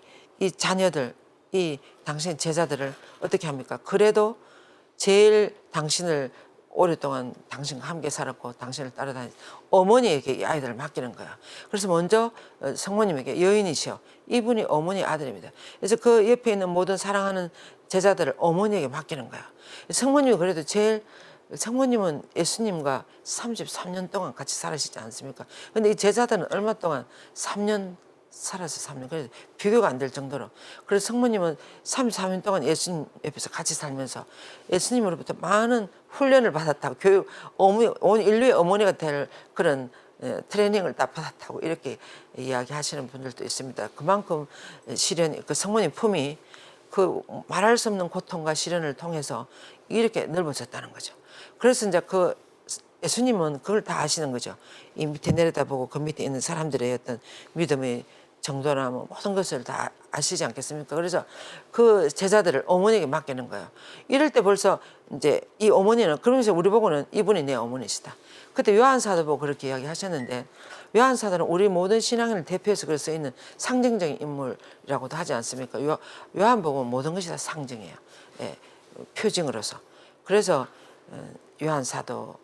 자녀들, 이 당신의 제자들을 어떻게 합니까? 그래도 제일 당신을 오랫동안 당신과 함께 살았고 당신을 따라다닌 어머니에게 이 아이들을 맡기는 거야. 그래서 먼저 성모님에게 여인이시여, 이분이 어머니 아들입니다. 그래서 그 옆에 있는 모든 사랑하는 제자들을 어머니에게 맡기는 거야. 성모님이 그래도 성모님은 예수님과 33년 동안 같이 살으시지 않습니까? 근데 이 제자들은 얼마 동안 3년 살아서 3년. 그래서 비교가 안 될 정도로. 그래서 성모님은 33년 동안 예수님 옆에서 같이 살면서 예수님으로부터 많은 훈련을 받았다고, 온 인류의 어머니가 될 그런 트레이닝을 다 받았다고 이렇게 이야기하시는 분들도 있습니다. 그만큼 그 성모님 품이 그 말할 수 없는 고통과 시련을 통해서 이렇게 넓어졌다는 거죠. 그래서 이제 예수님은 그걸 다 아시는 거죠. 이 밑에 내려다보고 그 밑에 있는 사람들의 어떤 믿음의 정도나 뭐 모든 것을 다 아시지 않겠습니까? 그래서 그 제자들을 어머니에게 맡기는 거예요. 이럴 때 벌써 이제 이 어머니는, 그러면서 우리 보고는 이분이 내 어머니시다. 그때 요한 사도 보고 그렇게 이야기하셨는데, 요한 사도는 우리 모든 신앙인을 대표해서 글 써 있는 상징적인 인물이라고도 하지 않습니까? 요한 복음은 모든 것이 다 상징이에요. 예, 표징으로서. 그래서 요한 사도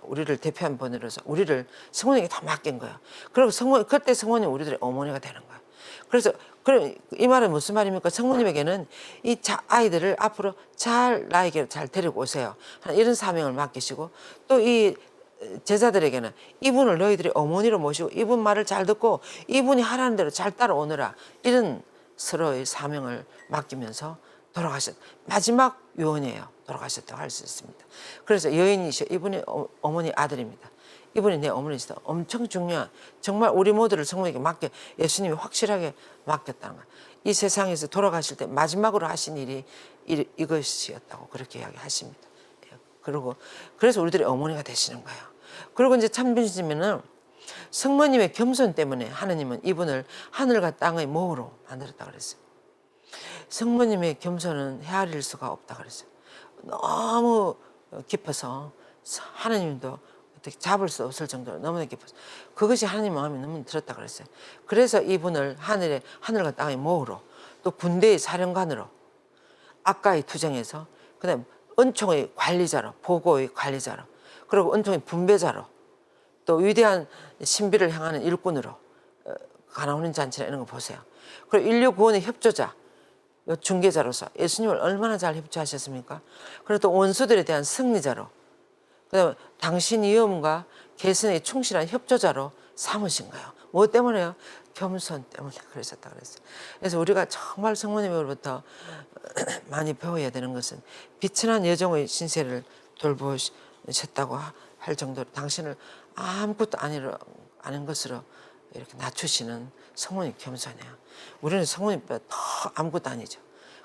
우리를 대표한 분으로서 우리를 성모님에게 다 맡긴 거예요. 그리고 그때 성모님 우리들의 어머니가 되는 거예요. 그래서 이 말은 무슨 말입니까? 성모님에게는 이 아이들을 앞으로 나에게 잘 데리고 오세요, 이런 사명을 맡기시고, 또 이 제자들에게는 이분을 너희들이 어머니로 모시고 이분 말을 잘 듣고 이분이 하라는 대로 잘 따라오느라, 이런 서로의 사명을 맡기면서 마지막 유언이에요. 돌아가셨다고 할 수 있습니다. 그래서 여인이시여, 이분이 어머니 아들입니다. 이분이 내 어머니시다. 엄청 중요한, 정말 우리 모두를 성모님께 예수님이 확실하게 맡겼다는 거예요. 이 세상에서 돌아가실 때 마지막으로 하신 일이 이것이었다고 그렇게 이야기하십니다. 그래서 우리들의 어머니가 되시는 거예요. 그리고 이제 참되시면은 성모님의 겸손 때문에 하느님은 이분을 하늘과 땅의 모으로 만들었다 그랬어요. 성모님의 겸손은 헤아릴 수가 없다 그랬어요. 너무 깊어서 하나님도 어떻게 잡을 수 없을 정도로 너무나 깊어서, 그것이 하나님 마음에 너무 들었다 그랬어요. 그래서 이분을 하늘과 땅의 모으로, 또 군대의 사령관으로, 악가의 투쟁에서, 그다음 은총의 관리자로, 보고의 관리자로, 그리고 은총의 분배자로, 또 위대한 신비를 향하는 일꾼으로, 가나오는 잔치나 이런 거 보세요. 그리고 인류 구원의 협조자, 중개자로서 예수님을 얼마나 잘 협조하셨습니까? 그리고 또 원수들에 대한 승리자로, 그다음에 당신 위엄과 개선에 충실한 협조자로 삼으신 거예요. 뭐 때문에요? 겸손 때문에 그러셨다 그랬어요. 그래서 우리가 정말 성모님으로부터 많이 배워야 되는 것은 비천한 여종의 신세를 돌보셨다고 할 정도로 당신을 아무것도 아닌 것으로 이렇게 낮추시는 성모님 겸손해요. 우리는 성모님보다 더 아무것도 아니죠.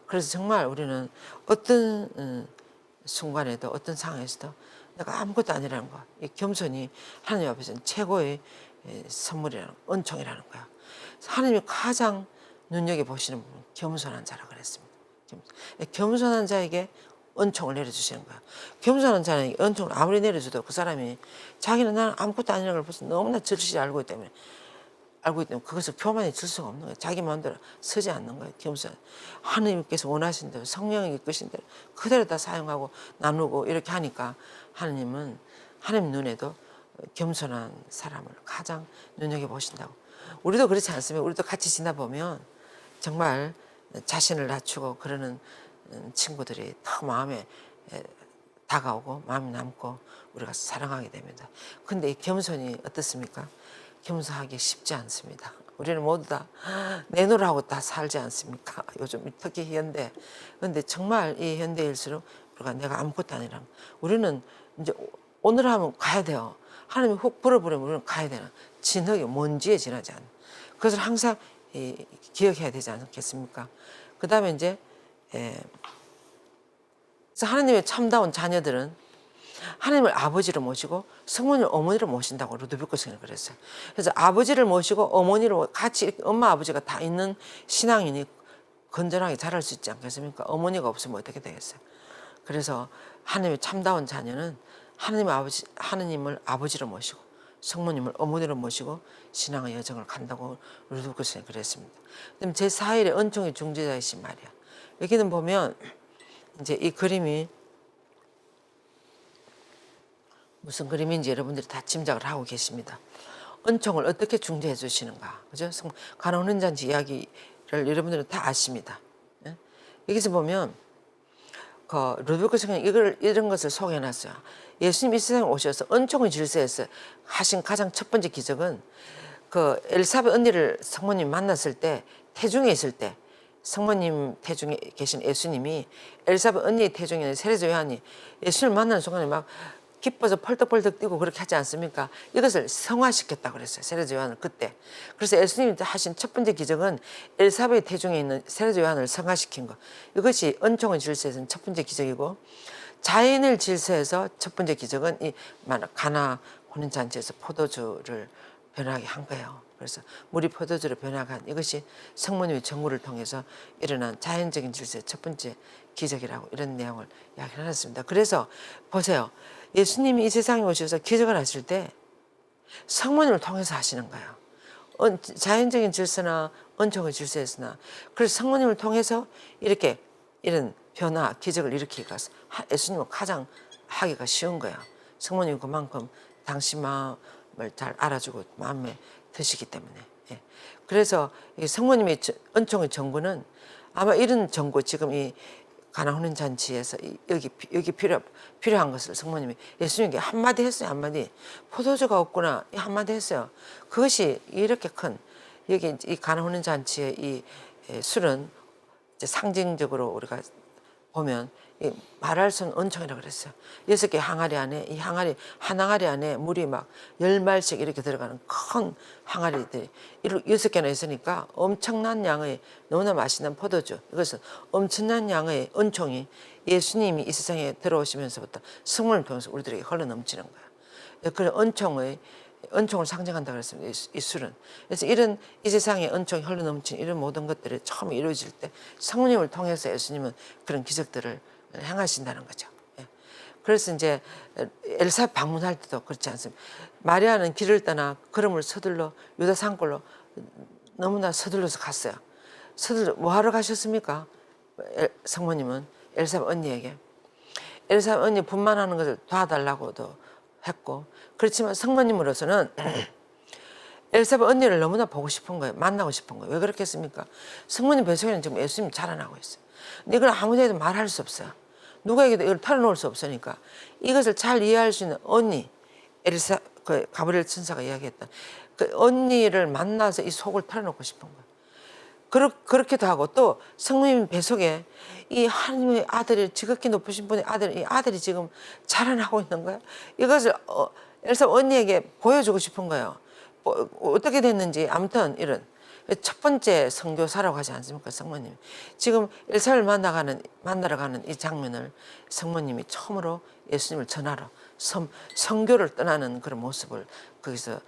그래서 정말 우리는 어떤 순간에도, 어떤 상황에서도 내가 아무것도 아니라는 거, 이 겸손이 하나님 앞에서는 최고의 선물이라는, 은총이라는 거야. 하나님이 가장 눈여겨보시는 분은 겸손한 자라고 그랬습니다. 겸손한 자에게 은총을 내려주시는 거야. 겸손한 자는 은총을 아무리 내려줘도 그 사람이 자기는 나는 아무것도 아니라는 걸 벌써 너무나 절실히 알고 있기 때문에 그것을 교만히 질 수가 없는 거예요. 자기 마음대로 서지 않는 거예요. 겸손. 하나님께서 원하신 대로, 성령이 이끄신 대로 그대로 다 사용하고 나누고 이렇게 하니까 하나님은 하나님 눈에도 겸손한 사람을 가장 눈여겨보신다고. 우리도 그렇지 않습니까? 우리도 같이 지나 보면 정말 자신을 낮추고 그러는 친구들이 더 마음에 다가오고 마음이 남고 우리가 사랑하게 됩니다. 근데 이 겸손이 어떻습니까? 겸손하기 쉽지 않습니다. 우리는 모두 다 내놓으라고 다 살지 않습니까? 요즘 특히 현대. 근데 정말 이 현대일수록 우리가 내가 아무것도 아니라 우리는 이제 오늘 하면 가야 돼요. 하나님이 훅 불어버리면 우리는 가야 되는 진흙이 먼지에 지나지 않는 그것을 항상 기억해야 되지 않겠습니까? 그 다음에 이제 그래서 하나님의 참다운 자녀들은 하나님을 아버지로 모시고 성모님을 어머니로 모신다고 루도비코 성경이 그랬어요. 그래서 아버지를 모시고 어머니로 같이 엄마 아버지가 다 있는 신앙인이 건전하게 자랄 수 있지 않겠습니까? 어머니가 없으면 어떻게 되겠어요? 그래서 하나님의 참다운 자녀는 하나님을 아버지로 모시고 성모님을 어머니로 모시고 신앙의 여정을 간다고 루도비코 성경이 그랬습니다. 그다음에 제4일의 은총의 중재자이신 말이야. 여기는 보면 이제 이 그림이 무슨 그림인지 여러분들이 다 짐작을 하고 계십니다. 은총을 어떻게 중재해 주시는가, 그죠? 가나안 잔치 이야기를 여러분들은 다 아십니다. 예? 여기서 보면 그 루도비코 성경이 이런 것을 소개해놨어요. 예수님 이 세상에 오셔서 은총의 질서에서 하신 가장 첫 번째 기적은 그 엘사벳 언니를 성모님 만났을 때 태중에 있을 때 성모님 태중에 계신 예수님이 엘사벳 언니의 태중에 있는 세례자 요한이 예수님을 만나는 순간에 막 기뻐서 펄떡펄떡 뛰고 그렇게 하지 않습니까? 이것을 성화시켰다고 그랬어요. 세례자 요한을 그때. 그래서 예수님이 하신 첫 번째 기적은 엘사벳 태중에 있는 세례자 요한을 성화시킨 거. 이것이 은총의 질서에서는 첫 번째 기적이고 자연의 질서에서 첫 번째 기적은 이 가나 혼인잔치에서 포도주를 변하게 한 거예요. 그래서 물이 포도주로 변하게 한 이것이 성모님의 정구를 통해서 일어난 자연적인 질서의 첫 번째 기적이라고 이런 내용을 이야기를 해놨습니다. 그래서 보세요. 예수님이 이 세상에 오셔서 기적을 하실 때 성모님을 통해서 하시는 거예요. 자연적인 질서나 은총의 질서에서나 그래서 성모님을 통해서 이렇게 이런 변화, 기적을 일으키기가 예수님은 가장 하기가 쉬운 거예요. 성모님이 그만큼 당신 마음을 잘 알아주고 마음에 드시기 때문에. 예. 그래서 이 성모님의 은총의 전구는 아마 이런 전구 지금 이 가나 혼인잔치에서 여기 필요한 것을 성모님이 예수님께 한마디 했어요. 한마디. 포도주가 없구나. 한마디 했어요. 그것이 이렇게 큰 여기 이 가나 혼인잔치의 이 술은 이제 상징적으로 우리가 보면 말할 수 없는 은총이라고 그랬어요. 6개 항아리 안에 이 항아리 한 항아리 안에 물이 막 10말씩 이렇게 들어가는 큰 항아리들이 6개나 있으니까 엄청난 양의 너무나 맛있는 포도주 이것은 엄청난 양의 은총이 예수님이 이 세상에 들어오시면서부터 성령을 통해서 우리들에게 흘러넘치는 거예요. 그런 은총을 상징한다고 그랬습니다. 이 술은. 그래서 이 세상에 은총이 흘러넘친 이런 모든 것들이 처음 이루어질 때 성령님을 통해서 예수님은 그런 기적들을 행하신다는 거죠. 예. 그래서 이제 엘사벳 방문할 때도 그렇지 않습니다. 마리아는 길을 떠나 걸음을 서둘러 유다 산골로 너무나 서둘러서 갔어요. 뭐 하러 가셨습니까? 성모님은 엘사벳 언니에게 엘사벳 언니 분만하는 것을 도와달라고도 했고 그렇지만 성모님으로서는 엘사벳 언니를 너무나 보고 싶은 거예요. 만나고 싶은 거예요. 왜 그렇겠습니까? 성모님 뱃속에는 지금 예수님이 자라나고 있어요. 근데 이걸 아무데도 말할 수 없어요. 누구에게도 이걸 털어놓을 수 없으니까 이것을 잘 이해할 수 있는 언니 그 가브리엘 천사가 이야기했던 그 언니를 만나서 이 속을 털어놓고 싶은 거예요. 그렇기도 하고 또 성모님 뱃속에 이 하나님의 아들이 지극히 높으신 분의 이 아들이 지금 자라나고 있는 거예요. 이것을 엘사벳 언니에게 보여주고 싶은 거예요. 어떻게 됐는지 아무튼 이런 첫 번째 선교사라고 하지 않습니까? 성모님. 지금 엘사를 만나러 가는 이 장면을 성모님이 처음으로 예수님을 전하러 선교를 떠나는 그런 모습을 거기서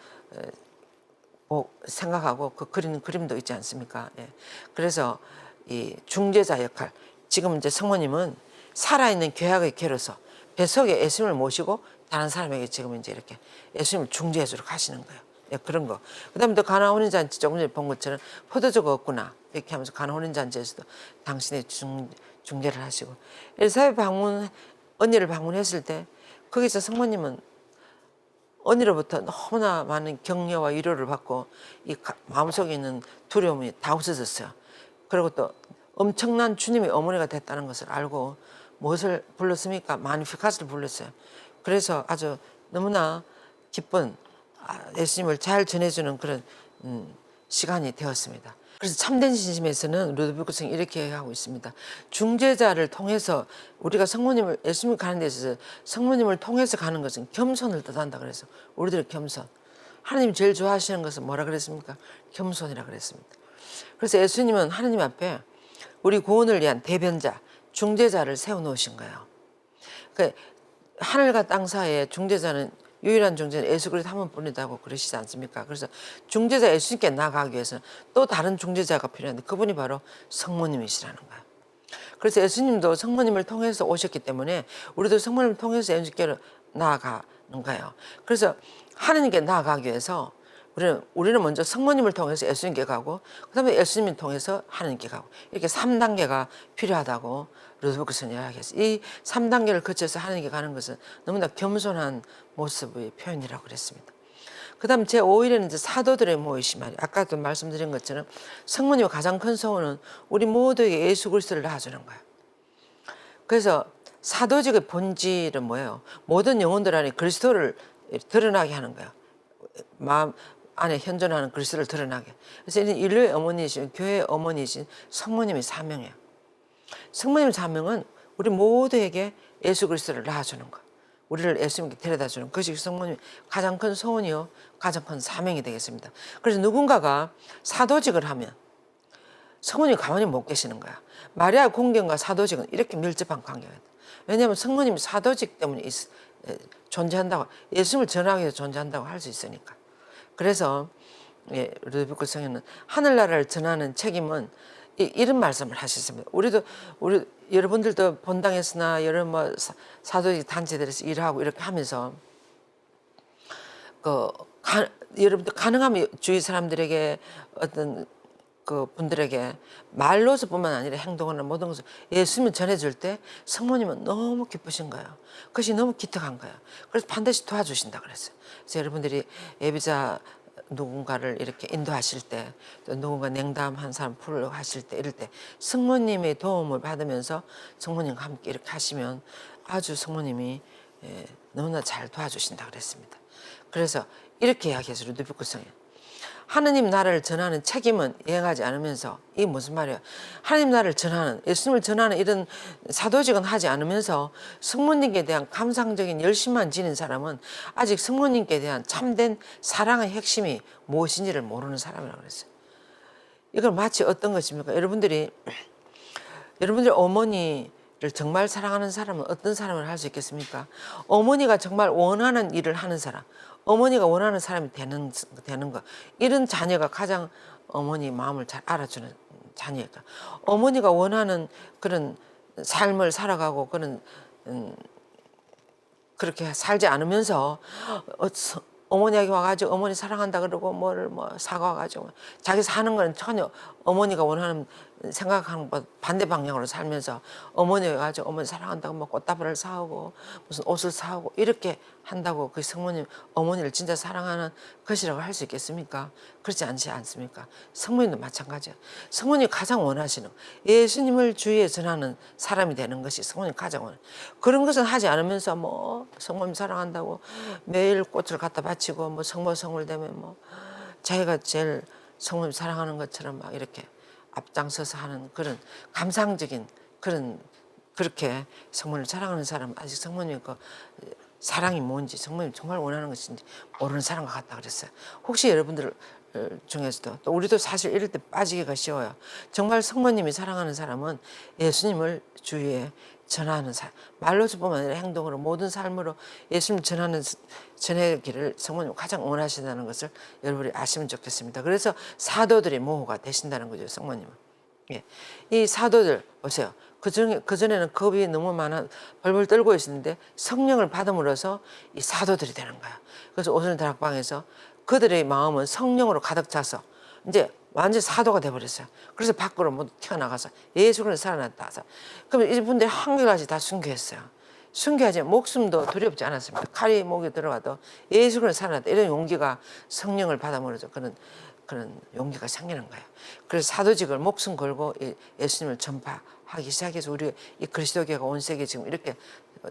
생각하고 그 그리는 그림도 있지 않습니까? 예. 그래서 이 중재자 역할. 지금 이제 성모님은 살아있는 교약의 개로서 뱃속에 예수님을 모시고 다른 사람에게 지금 이제 이렇게 예수님을 중재해 주러 가시는 거예요. 예, 그런 거. 그 다음에 또 가나 혼인잔치 조금 전에 본 것처럼 포도주가 없구나. 이렇게 하면서 가나 혼인잔치에서도 당신의 중재를 하시고 엘사벳 언니를 방문했을 때 거기서 성모님은 언니로부터 너무나 많은 격려와 위로를 받고 이 마음속에 있는 두려움이 다 없어졌어요. 그리고 또 엄청난 주님의 어머니가 됐다는 것을 알고 무엇을 불렀습니까? 마니피카스를 불렀어요. 그래서 아주 너무나 기쁜 예수님을 잘 전해주는 그런 시간이 되었습니다. 그래서 참된 신심에서는 루도비코 성이 이렇게 하고 있습니다. 중재자를 통해서 우리가 성모님을 예수님 가는 데 있어서 성모님을 통해서 가는 것은 겸손을 뜻한다 그래서 우리들의 겸손. 하나님 제일 좋아하시는 것은 뭐라 그랬습니까? 겸손이라 그랬습니다. 그래서 예수님은 하나님 앞에 우리 구원을 위한 대변자, 중재자를 세워놓으신 거예요. 그러니까 하늘과 땅 사이에 중재자는 유일한 중재는 예수 그리스도 한 분뿐이라고 그러시지 않습니까? 그래서 중재자 예수님께 나아가기 위해서는 또 다른 중재자가 필요한데 그분이 바로 성모님이시라는 거예요. 그래서 예수님도 성모님을 통해서 오셨기 때문에 우리도 성모님을 통해서 예수님께로 나아가는 거예요. 그래서 하나님께 나아가기 위해서 우리는 먼저 성모님을 통해서 예수님께 가고 그다음에 예수님을 통해서 하나님께 가고 이렇게 3단계가 필요하다고 루도비코 성이 이야기했어요. 이 3단계를 거쳐서 하나님께 가는 것은 너무나 겸손한 모습의 표현이라고 그랬습니다. 그 다음 제5일에는 이제 사도들의 모이신 말이에요. 아까도 말씀드린 것처럼 성모님의 가장 큰 소원은 우리 모두에게 예수 그리스도를 낳아주는 거예요. 그래서 사도직의 본질은 뭐예요? 모든 영혼들 안에 그리스도를 드러나게 하는 거예요. 마음 안에 현존하는 그리스도를 드러나게. 그래서 이는 인류의 어머니이신 교회의 어머니이신 성모님의 사명이에요. 성모님의 사명은 우리 모두에게 예수 그리스도를 낳아주는 것. 우리를 예수님께 데려다주는 그것이 성모님의 가장 큰 소원이요 가장 큰 사명이 되겠습니다. 그래서 누군가가 사도직을 하면 성모님이 가만히 못 계시는 거야. 마리아 공경과 사도직은 이렇게 밀접한 관계가 있다. 왜냐하면 성모님이 사도직 때문에 존재한다고 예수님을 전하기 위해서 존재한다고 할 수 있으니까. 그래서 루도비코 성에는 하늘나라를 전하는 책임은 이런 말씀을 하셨습니다. 우리 여러분들도 본당에서나 여러 사도직 단체들에서 일하고 이렇게 하면서 여러분들 가능하면 주위 사람들에게 어떤 그 분들에게 말로서뿐만 아니라 행동하는 모든 것을 예수님을 전해줄 때 성모님은 너무 기쁘신 거예요. 그것이 너무 기특한 거예요. 그래서 반드시 도와주신다 그랬어요. 그래서 여러분들이 예비자 누군가를 이렇게 인도하실 때 또 누군가 냉담한 사람 풀려 하실 때 이럴 때 성모님의 도움을 받으면서 성모님과 함께 이렇게 하시면 아주 성모님이 너무나 잘 도와주신다 그랬습니다. 그래서 이렇게 이야기해서 루도비코 성에 하느님 나라를 전하는 책임은 이행하지 않으면서 이게 무슨 말이에요? 하느님 나라를 전하는 예수님을 전하는 이런 사도직은 하지 않으면서 성모님께 대한 감상적인 열심만 지닌 사람은 아직 성모님께 대한 참된 사랑의 핵심이 무엇인지를 모르는 사람이라고 그랬어요. 이걸 마치 어떤 것입니까? 여러분들이 어머니를 정말 사랑하는 사람은 어떤 사람을 할 수 있겠습니까? 어머니가 정말 원하는 일을 하는 사람, 어머니가 원하는 사람이 되는 거. 이런 자녀가 가장 어머니 마음을 잘 알아주는 자녀일까. 어머니가 원하는 그런 삶을 살아가고 그렇게 살지 않으면서 어머니에게 와가지고 어머니 사랑한다 그러고 뭐를 사과 와가지고 자기 사는 건 전혀 어머니가 원하는 생각하는 것 반대 방향으로 살면서 어머니가 와가지고 어머니 사랑한다고 꽃다발을 사오고 무슨 옷을 사오고 이렇게 한다고 그 성모님 어머니를 진짜 사랑하는 것이라고 할 수 있겠습니까? 그렇지 않지 않습니까? 성모님도 마찬가지야. 성모님이 가장 원하시는 예수님을 주위에 전하는 사람이 되는 것이 성모님이 가장 원해. 그런 것은 하지 않으면서 성모님 사랑한다고 매일 꽃을 갖다 바치고 성모성을 되면 자기가 제일 성모님 사랑하는 것처럼 막 이렇게 앞장서서 하는 그런 감상적인 그렇게 성모님을 사랑하는 사람은 아직 성모님의 사랑이 뭔지 성모님 정말 원하는 것인지 모르는 사람과 같다 그랬어요. 혹시 여러분들 중에서도 또 우리도 사실 이럴 때 빠지기가 쉬워요. 정말 성모님이 사랑하는 사람은 예수님을 주위에 전하는 사람, 말로서뿐만 아니라 행동으로 모든 삶으로 예수님 전하기를 성모님 가장 원하신다는 것을 여러분이 아시면 좋겠습니다. 그래서 사도들의 모호가 되신다는 거죠, 성모님은. 이 사도들 보세요. 그전에는 겁이 너무 많아 벌벌 떨고 있었는데 성령을 받음으로써 이 사도들이 되는 거야. 그래서 오순절 다락방에서 그들의 마음은 성령으로 가득 차서 이제 완전 사도가 돼버렸어요. 그래서 밖으로 모두 튀어나가서 예수 그리스도 살아났다. 그럼 이분들이 한결같이 다 순교했어요. 순교하지만 목숨도 두렵지 않았습니다. 칼이 목에 들어가도 예수 그리스도 살아났다. 이런 용기가 성령을 받아물어서 그런 용기가 생기는 거예요. 그래서 사도직을 목숨 걸고 예수님을 전파하고 하기 시작해서 우리 이 그리스도교가 온 세계 지금 이렇게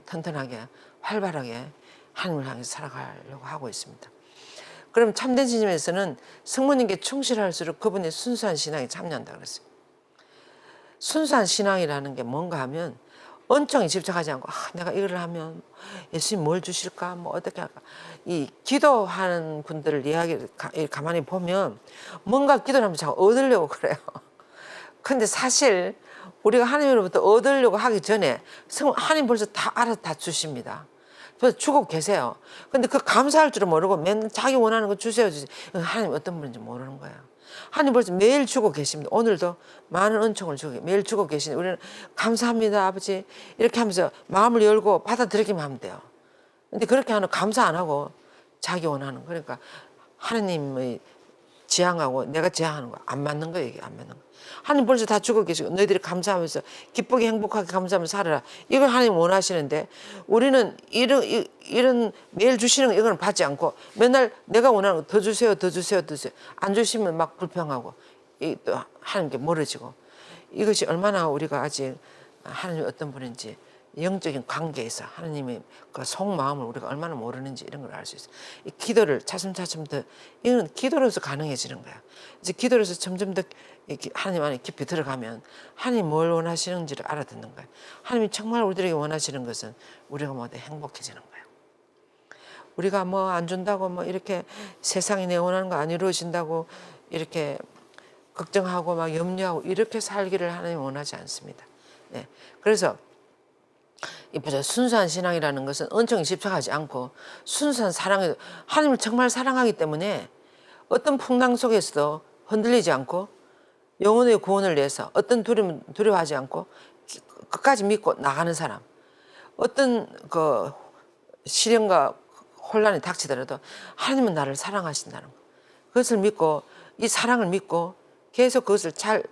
튼튼하게 활발하게 하나님을 향해서 살아가려고 하고 있습니다. 그럼 참된 신임에서는 성모님께 충실할수록 그분의 순수한 신앙이 참여한다 그랬어요. 순수한 신앙이라는 게 뭔가 하면 언청에 집착하지 않고 내가 이걸 하면 예수님 뭘 주실까 뭐 어떻게 할까 이 기도하는 분들을 이야기를 가만히 보면 뭔가 기도를 하면 자꾸 얻으려고 그래요. 근데 사실 우리가 하나님으로부터 얻으려고 하기 전에 하나님 벌써 다 알아서 다 주십니다. 그래서 주고 계세요. 근데 그 감사할 줄은 모르고 맨날 자기 원하는 거 주세요. 하나님 어떤 분인지 모르는 거예요. 하나님 벌써 매일 주고 계십니다. 오늘도 많은 은총을 주고 매일 주고 계시니 우리는 감사합니다 아버지 이렇게 하면서 마음을 열고 받아들이기만 하면 돼요. 근데 그렇게 하는 감사 안 하고 자기 원하는 그러니까 하나님의 지향하고 내가 지향하는 거 안 맞는 거예요. 이게 안 맞는 거. 하나님 벌써 다 주고 계시고 너희들이 감사하면서 기쁘게 행복하게 감사하면서 살아라. 이걸 하나님 원하시는데 우리는 이런 매일 주시는 거 이거는 받지 않고 맨날 내가 원하는 거 더 주세요 더 주세요 더 주세요. 안 주시면 막 불평하고 또 하나님께 멀어지고 이것이 얼마나 우리가 아직 하나님 어떤 분인지 영적인 관계에서 하나님의 그 속마음을 우리가 얼마나 모르는지 이런 걸 알 수 있어요. 이 기도를 차츰차츰 더 이건 기도로서 가능해지는 거야. 이제 기도로서 점점 더 하나님 안에 깊이 들어가면 하나님 뭘 원하시는지를 알아듣는 거예요. 하나님이 정말 우리들에게 원하시는 것은 우리가 모두 행복해지는 거예요. 우리가 뭐 안 준다고 뭐 이렇게 세상이 내 원하는 거 안 이루어진다고 이렇게 걱정하고 막 염려하고 이렇게 살기를 하나님 원하지 않습니다. 네. 그래서 이 보자 순수한 신앙이라는 것은 은총에 집착하지 않고 순수한 사랑에 하나님을 정말 사랑하기 때문에 어떤 풍랑 속에서도 흔들리지 않고 영혼의 구원을 위해서 어떤 두려워하지 않고 끝까지 믿고 나가는 사람 어떤 그 시련과 혼란이 닥치더라도 하나님은 나를 사랑하신다는 거 그것을 믿고 이 사랑을 믿고 계속 그것을 잘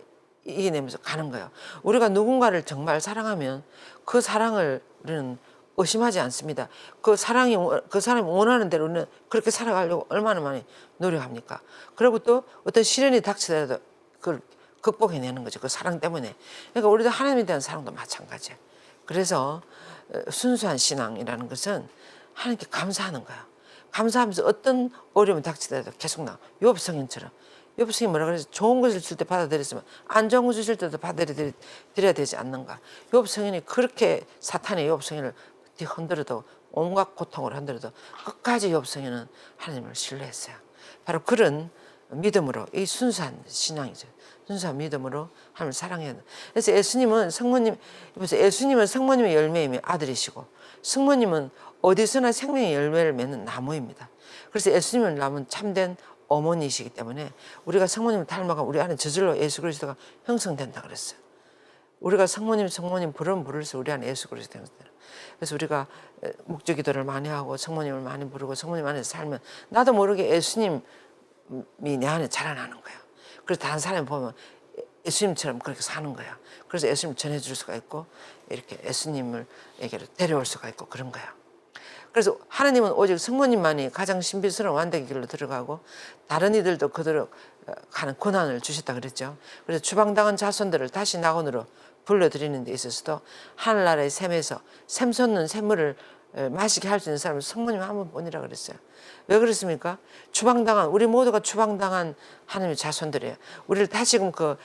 이겨내면서 가는 거예요. 우리가 누군가를 정말 사랑하면 그 사랑을 우리는 의심하지 않습니다. 그 사람이 원하는 대로 우리는 그렇게 살아가려고 얼마나 많이 노력합니까? 그리고 또 어떤 시련이 닥치더라도 그걸 극복해내는 거죠. 그 사랑 때문에. 그러니까 우리도 하나님에 대한 사랑도 마찬가지예요. 그래서 순수한 신앙이라는 것은 하나님께 감사하는 거예요. 감사하면서 어떤 어려움이 닥치더라도 계속 욥 성인처럼 욥 성이 뭐라 그래서 좋은 것을 줄 때 받아들였으면 안 좋은 것을 줄 때도 받아들여야 되지 않는가. 욥 성인이 그렇게 사탄의 욥 성인을 흔들어도 온갖 고통을 흔들어도 끝까지 욥 성인은 하나님을 신뢰했어요. 바로 그런 믿음으로 이 순수한 신앙이죠. 순수한 믿음으로 하나님을 사랑해야 돼. 그래서 예수님은 성모님의 열매이며 아들이시고 성모님은 어디서나 생명의 열매를 맺는 나무입니다. 그래서 예수님을 낳은 참된 어머니이시기 때문에 우리가 성모님을 닮아가 우리 안에 저절로 예수 그리스도가 형성된다 그랬어요. 우리가 성모님 부르면 부를수록 우리 안에 예수 그리스도가 형성돼요. 그래서 우리가 묵주기도를 많이 하고 성모님을 많이 부르고 성모님 안에서 살면 나도 모르게 예수님이 내 안에 자라나는 거예요. 그래서 다른 사람이 보면 예수님처럼 그렇게 사는 거야. 그래서 예수님을 전해줄 수가 있고 이렇게 예수님에게로 데려올 수가 있고 그런 거야. 그래서 하나님은 오직 성모님만이 가장 신비스러운 완벽의 길로 들어가고 다른 이들도 그대로 가는 권한을 주셨다 그랬죠. 그래서 추방당한 자손들을 다시 낙원으로 불러들이는 데 있어서도 하늘나라의 샘에서 샘 솟는 샘물을 마시게 할 수 있는 사람은 성모님 한 분뿐이라 그랬어요. 왜 그렇습니까? 우리 모두가 추방당한 하나님의 자손들이에요. 우리를 다시금 그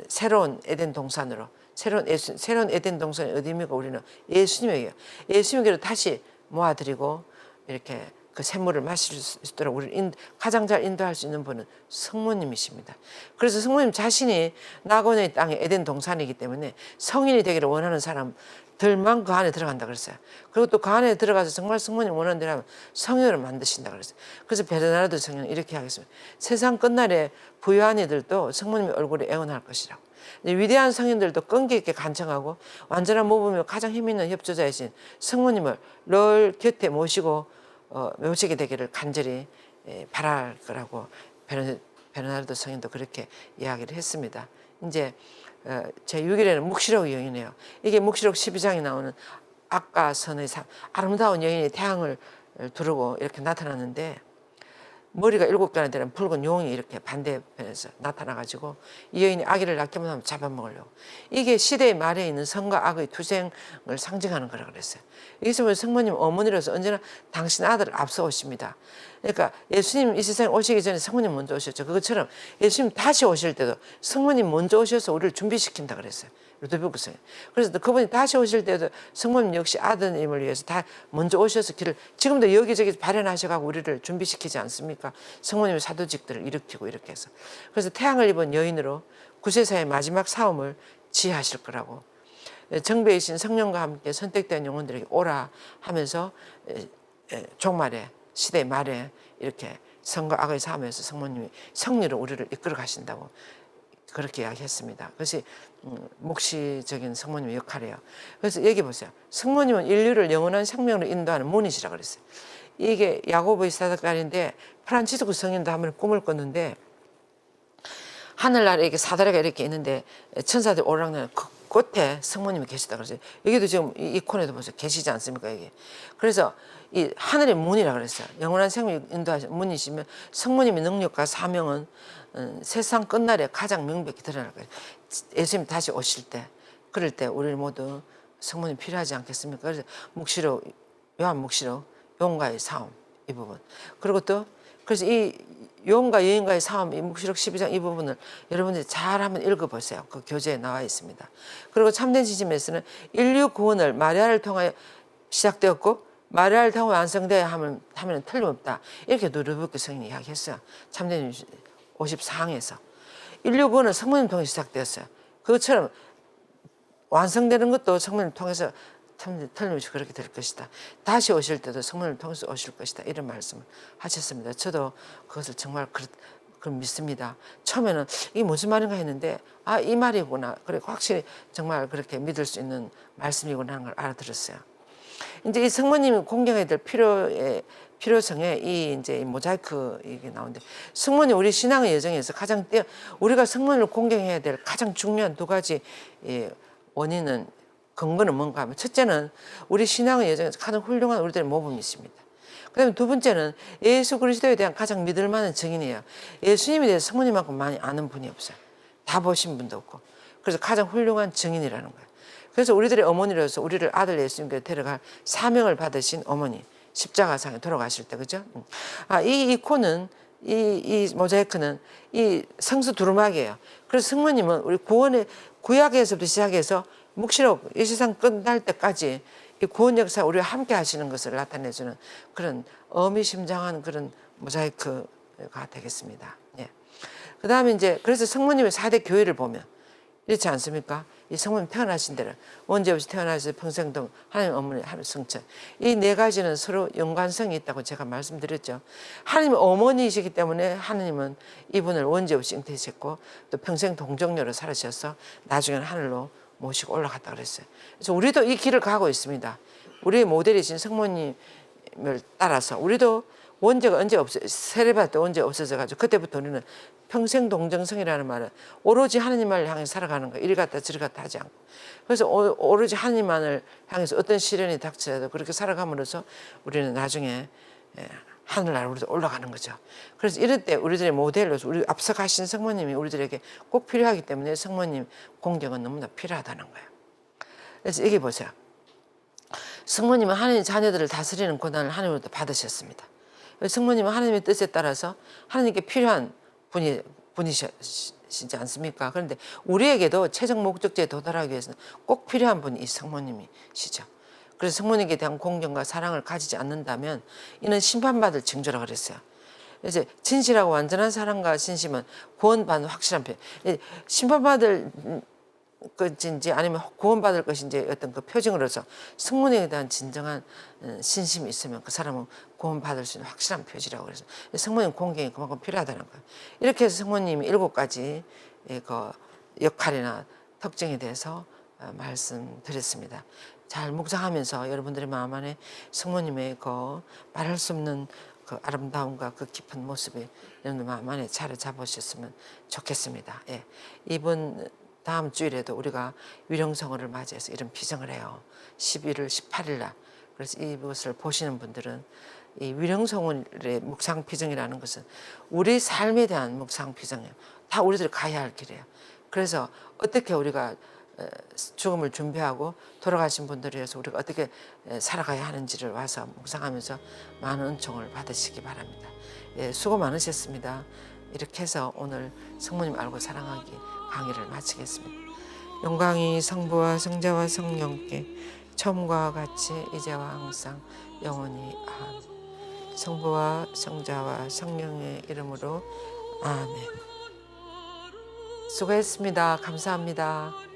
새로운 에덴 동산으로 새로운 에덴 동산이 어디입니까? 우리는 예수님에게요. 예수님에게로 다시 모아드리고 이렇게 그 샘물을 마실 수 있도록 우리를 가장 잘 인도할 수 있는 분은 성모님이십니다. 그래서 성모님 자신이 낙원의 땅에 에덴 동산이기 때문에 성인이 되기를 원하는 사람들만 그 안에 들어간다 그랬어요. 그리고 또 그 안에 들어가서 정말 성모님 원하는 대로 하면 성인으로 만드신다 그랬어요. 그래서 베르나르도 성인은 이렇게 하겠습니다. 세상 끝날에 부유한 이들도 성모님의 얼굴에 애원할 것이라고. 위대한 성인들도 끈기 있게 간청하고 완전한 모범이며 가장 힘있는 협조자이신 성모님을 늘 곁에 모시고 모시게 되기를 간절히 바랄 거라고 베르나르도 성인도 그렇게 이야기를 했습니다. 이제 제6일에는 묵시록 여인이에요. 이게 묵시록 12장에 나오는 악과 선의 아름다운 여인이 태양을 두르고 이렇게 나타났는데 머리가 7개나 되는 붉은 용이 이렇게 반대편에서 나타나가지고 이 여인이 아기를 낳기만 하면 잡아먹으려고. 이게 시대의 말에 있는 성과 악의 투쟁을 상징하는 거라 그랬어요. 여기서 보면 성모님 어머니로서 언제나 당신 아들을 앞서 오십니다. 그러니까 예수님 이 세상에 오시기 전에 성모님 먼저 오셨죠. 그것처럼 예수님 다시 오실 때도 성모님 먼저 오셔서 우리를 준비시킨다 그랬어요. 루도비고서에. 그래서 그분이 다시 오실 때도 성모님 역시 아드님을 위해서 다 먼저 오셔서 길을 지금도 여기저기 발현하셔가고 우리를 준비시키지 않습니까? 성모님의 사도직들을 일으키고 이렇게 해서. 그래서 태양을 입은 여인으로 구세사의 마지막 사움을 지휘하실 거라고. 정배이신 성령과 함께 선택된 영혼들에게 오라 하면서 종말에 시대 말에 이렇게 선과 악의 싸움에서 성모님이 승리로 우리를 이끌어 가신다고 그렇게 이야기했습니다. 그것이 묵시적인 성모님의 역할이에요. 그래서 얘기해 보세요. 성모님은 인류를 영원한 생명으로 인도하는 문이시라 그랬어요. 이게 야고보의 사도간인데 프란치스코 성인도 한번 꿈을 꿨는데 하늘나라에 이렇게 사다리가 이렇게 있는데 천사들 오르락내리락 그 끝에 성모님이 계시다 그러죠. 여기도 지금 이 이콘에도 보세요. 계시지 않습니까? 여기. 그래서 이 하늘의 문이라 그랬어요. 영원한 생명 인도하시는 문이시면 성모님의 능력과 사명은 세상 끝날에 가장 명백히 드러날 거예요. 예수님 다시 오실 때, 그럴 때 우리 모두 성모님 필요하지 않겠습니까? 그래서 묵시록, 요한 묵시록, 용과의 싸움 이 부분. 그리고 또 그래서 이 용과 여인과의 싸움, 이 묵시록 12장 이 부분을 여러분들이 잘 한번 읽어보세요. 그 교재에 나와 있습니다. 그리고 참된 지침에서는 인류 구원을 마리아를 통하여 시작되었고 마리아를 통하여 완성되어야 하면 틀림없다. 이렇게 누르부께 성인이 이야기했어요. 참된 54항에서. 인류 구원은 성모님 통해 시작되었어요. 그것처럼 완성되는 것도 성모님 통해서 틀림없이 그렇게 될 것이다. 다시 오실 때도 성모님을 통해서 오실 것이다. 이런 말씀을 하셨습니다. 저도 그것을 정말 그럼 믿습니다. 처음에는 이게 무슨 말인가 했는데 이 말이구나. 그래 확실히 정말 그렇게 믿을 수 있는 말씀이구나 하는 걸 알아들었어요. 이제 이 성모님이 공경해야 될 필요성에 이제 모자이크 이게 나오는데 성모님 우리 신앙의 여정에서 우리가 성모님을 공경해야 될 가장 중요한 두 가지 원인은 근거는 뭔가 하면 첫째는 우리 신앙의 여정에서 가장 훌륭한 우리들의 모범이 있습니다. 그다음에 두 번째는 예수 그리스도에 대한 가장 믿을 만한 증인이에요. 예수님에 대해서 성모님만큼 많이 아는 분이 없어요. 다 보신 분도 없고. 그래서 가장 훌륭한 증인이라는 거예요. 그래서 우리들의 어머니로서 우리를 아들 예수님께 데려갈 사명을 받으신 어머니 십자가상에 돌아가실 때 그죠? 이 이콘은 이 모자이크는 이 성수 두루마기예요. 그래서 성모님은 우리 구약에서부터 시작해서 묵시록 이 세상 끝날 때까지 이 구원 역사 우리와 함께 하시는 것을 나타내주는 그런 어미심장한 그런 모자이크가 되겠습니다. 예. 그 다음에 이제 그래서 성모님의 4대 교회를 보면 그렇지 않습니까? 이 성모님 태어나신 데를 원죄 없이 태어나셔서 평생동 하나님 어머니 하늘 성천 이 네 가지는 서로 연관성이 있다고 제가 말씀드렸죠. 하나님 어머니이시기 때문에 하나님은 이분을 원죄 없이 잉태하셨고 또 평생 동정녀로 살으셔서 나중에는 하늘로 모시고 올라갔다 그랬어요. 그래서 우리도 이 길을 가고 있습니다. 우리의 모델이신 성모님을 따라서 우리도 원죄가 언제 세례받을 때 원죄 없어져가지고 그때부터 우리는 평생 동정성이라는 말은 오로지 하나님만을 향해서 살아가는 거예요. 이리 갔다 저리 갔다 하지 않고. 그래서 오로지 하나님만을 향해서 어떤 시련이 닥쳐도 그렇게 살아감으로써 우리는 나중에 하늘나라 우리도 올라가는 거죠. 그래서 이럴 때 우리들의 모델로서 우리 앞서 가신 성모님이 우리들에게 꼭 필요하기 때문에 성모님 공경은 너무나 필요하다는 거예요. 그래서 여기 보세요. 성모님은 하나님 자녀들을 다스리는 권한을 하나님으로부터 받으셨습니다. 성모님은 하나님의 뜻에 따라서 하나님께 필요한 분이시지 않습니까? 그런데 우리에게도 최종 목적지에 도달하기 위해서는 꼭 필요한 분이 이 성모님이시죠. 그래서 성모님께 대한 공경과 사랑을 가지지 않는다면 이는 심판받을 징조라 그랬어요. 이제 진실하고 완전한 사랑과 진심은 구원받는 확실한 표. 심판받을 것인지 아니면 구원받을 것인지 어떤 그 표징으로서 성모님에 대한 진정한 신심이 있으면 그 사람은 구원받을 수 있는 확실한 표지라고 그래서 성모님 공경이 그만큼 필요하다는 거예요. 이렇게 해서 성모님이 7가지 그 역할이나 특징에 대해서 말씀드렸습니다. 잘 묵상하면서 여러분들의 마음 안에 성모님의 그 말할 수 없는 그 아름다움과 그 깊은 모습이 여러분들 마음 안에 자리 잡으셨으면 좋겠습니다. 예. 이번 다음 주일에도 우리가 위령성어를 맞이해서 이런 비정을 해요. 11월 18일 날. 그래서 이것을 보시는 분들은 이 위령성운의 묵상피정이라는 것은 우리 삶에 대한 묵상피정이에요. 다 우리들이 가야 할 길이에요. 그래서 어떻게 우리가 죽음을 준비하고 돌아가신 분들을 위해서 우리가 어떻게 살아가야 하는지를 와서 묵상하면서 많은 은총을 받으시기 바랍니다. 예, 수고 많으셨습니다. 이렇게 해서 오늘 성모님 알고 사랑하기 강의를 마치겠습니다. 영광이 성부와 성자와 성령께 처음과 같이 이제와 항상 영원히 아멘. 성부와 성자와 성령의 이름으로 아멘. 수고했습니다. 감사합니다.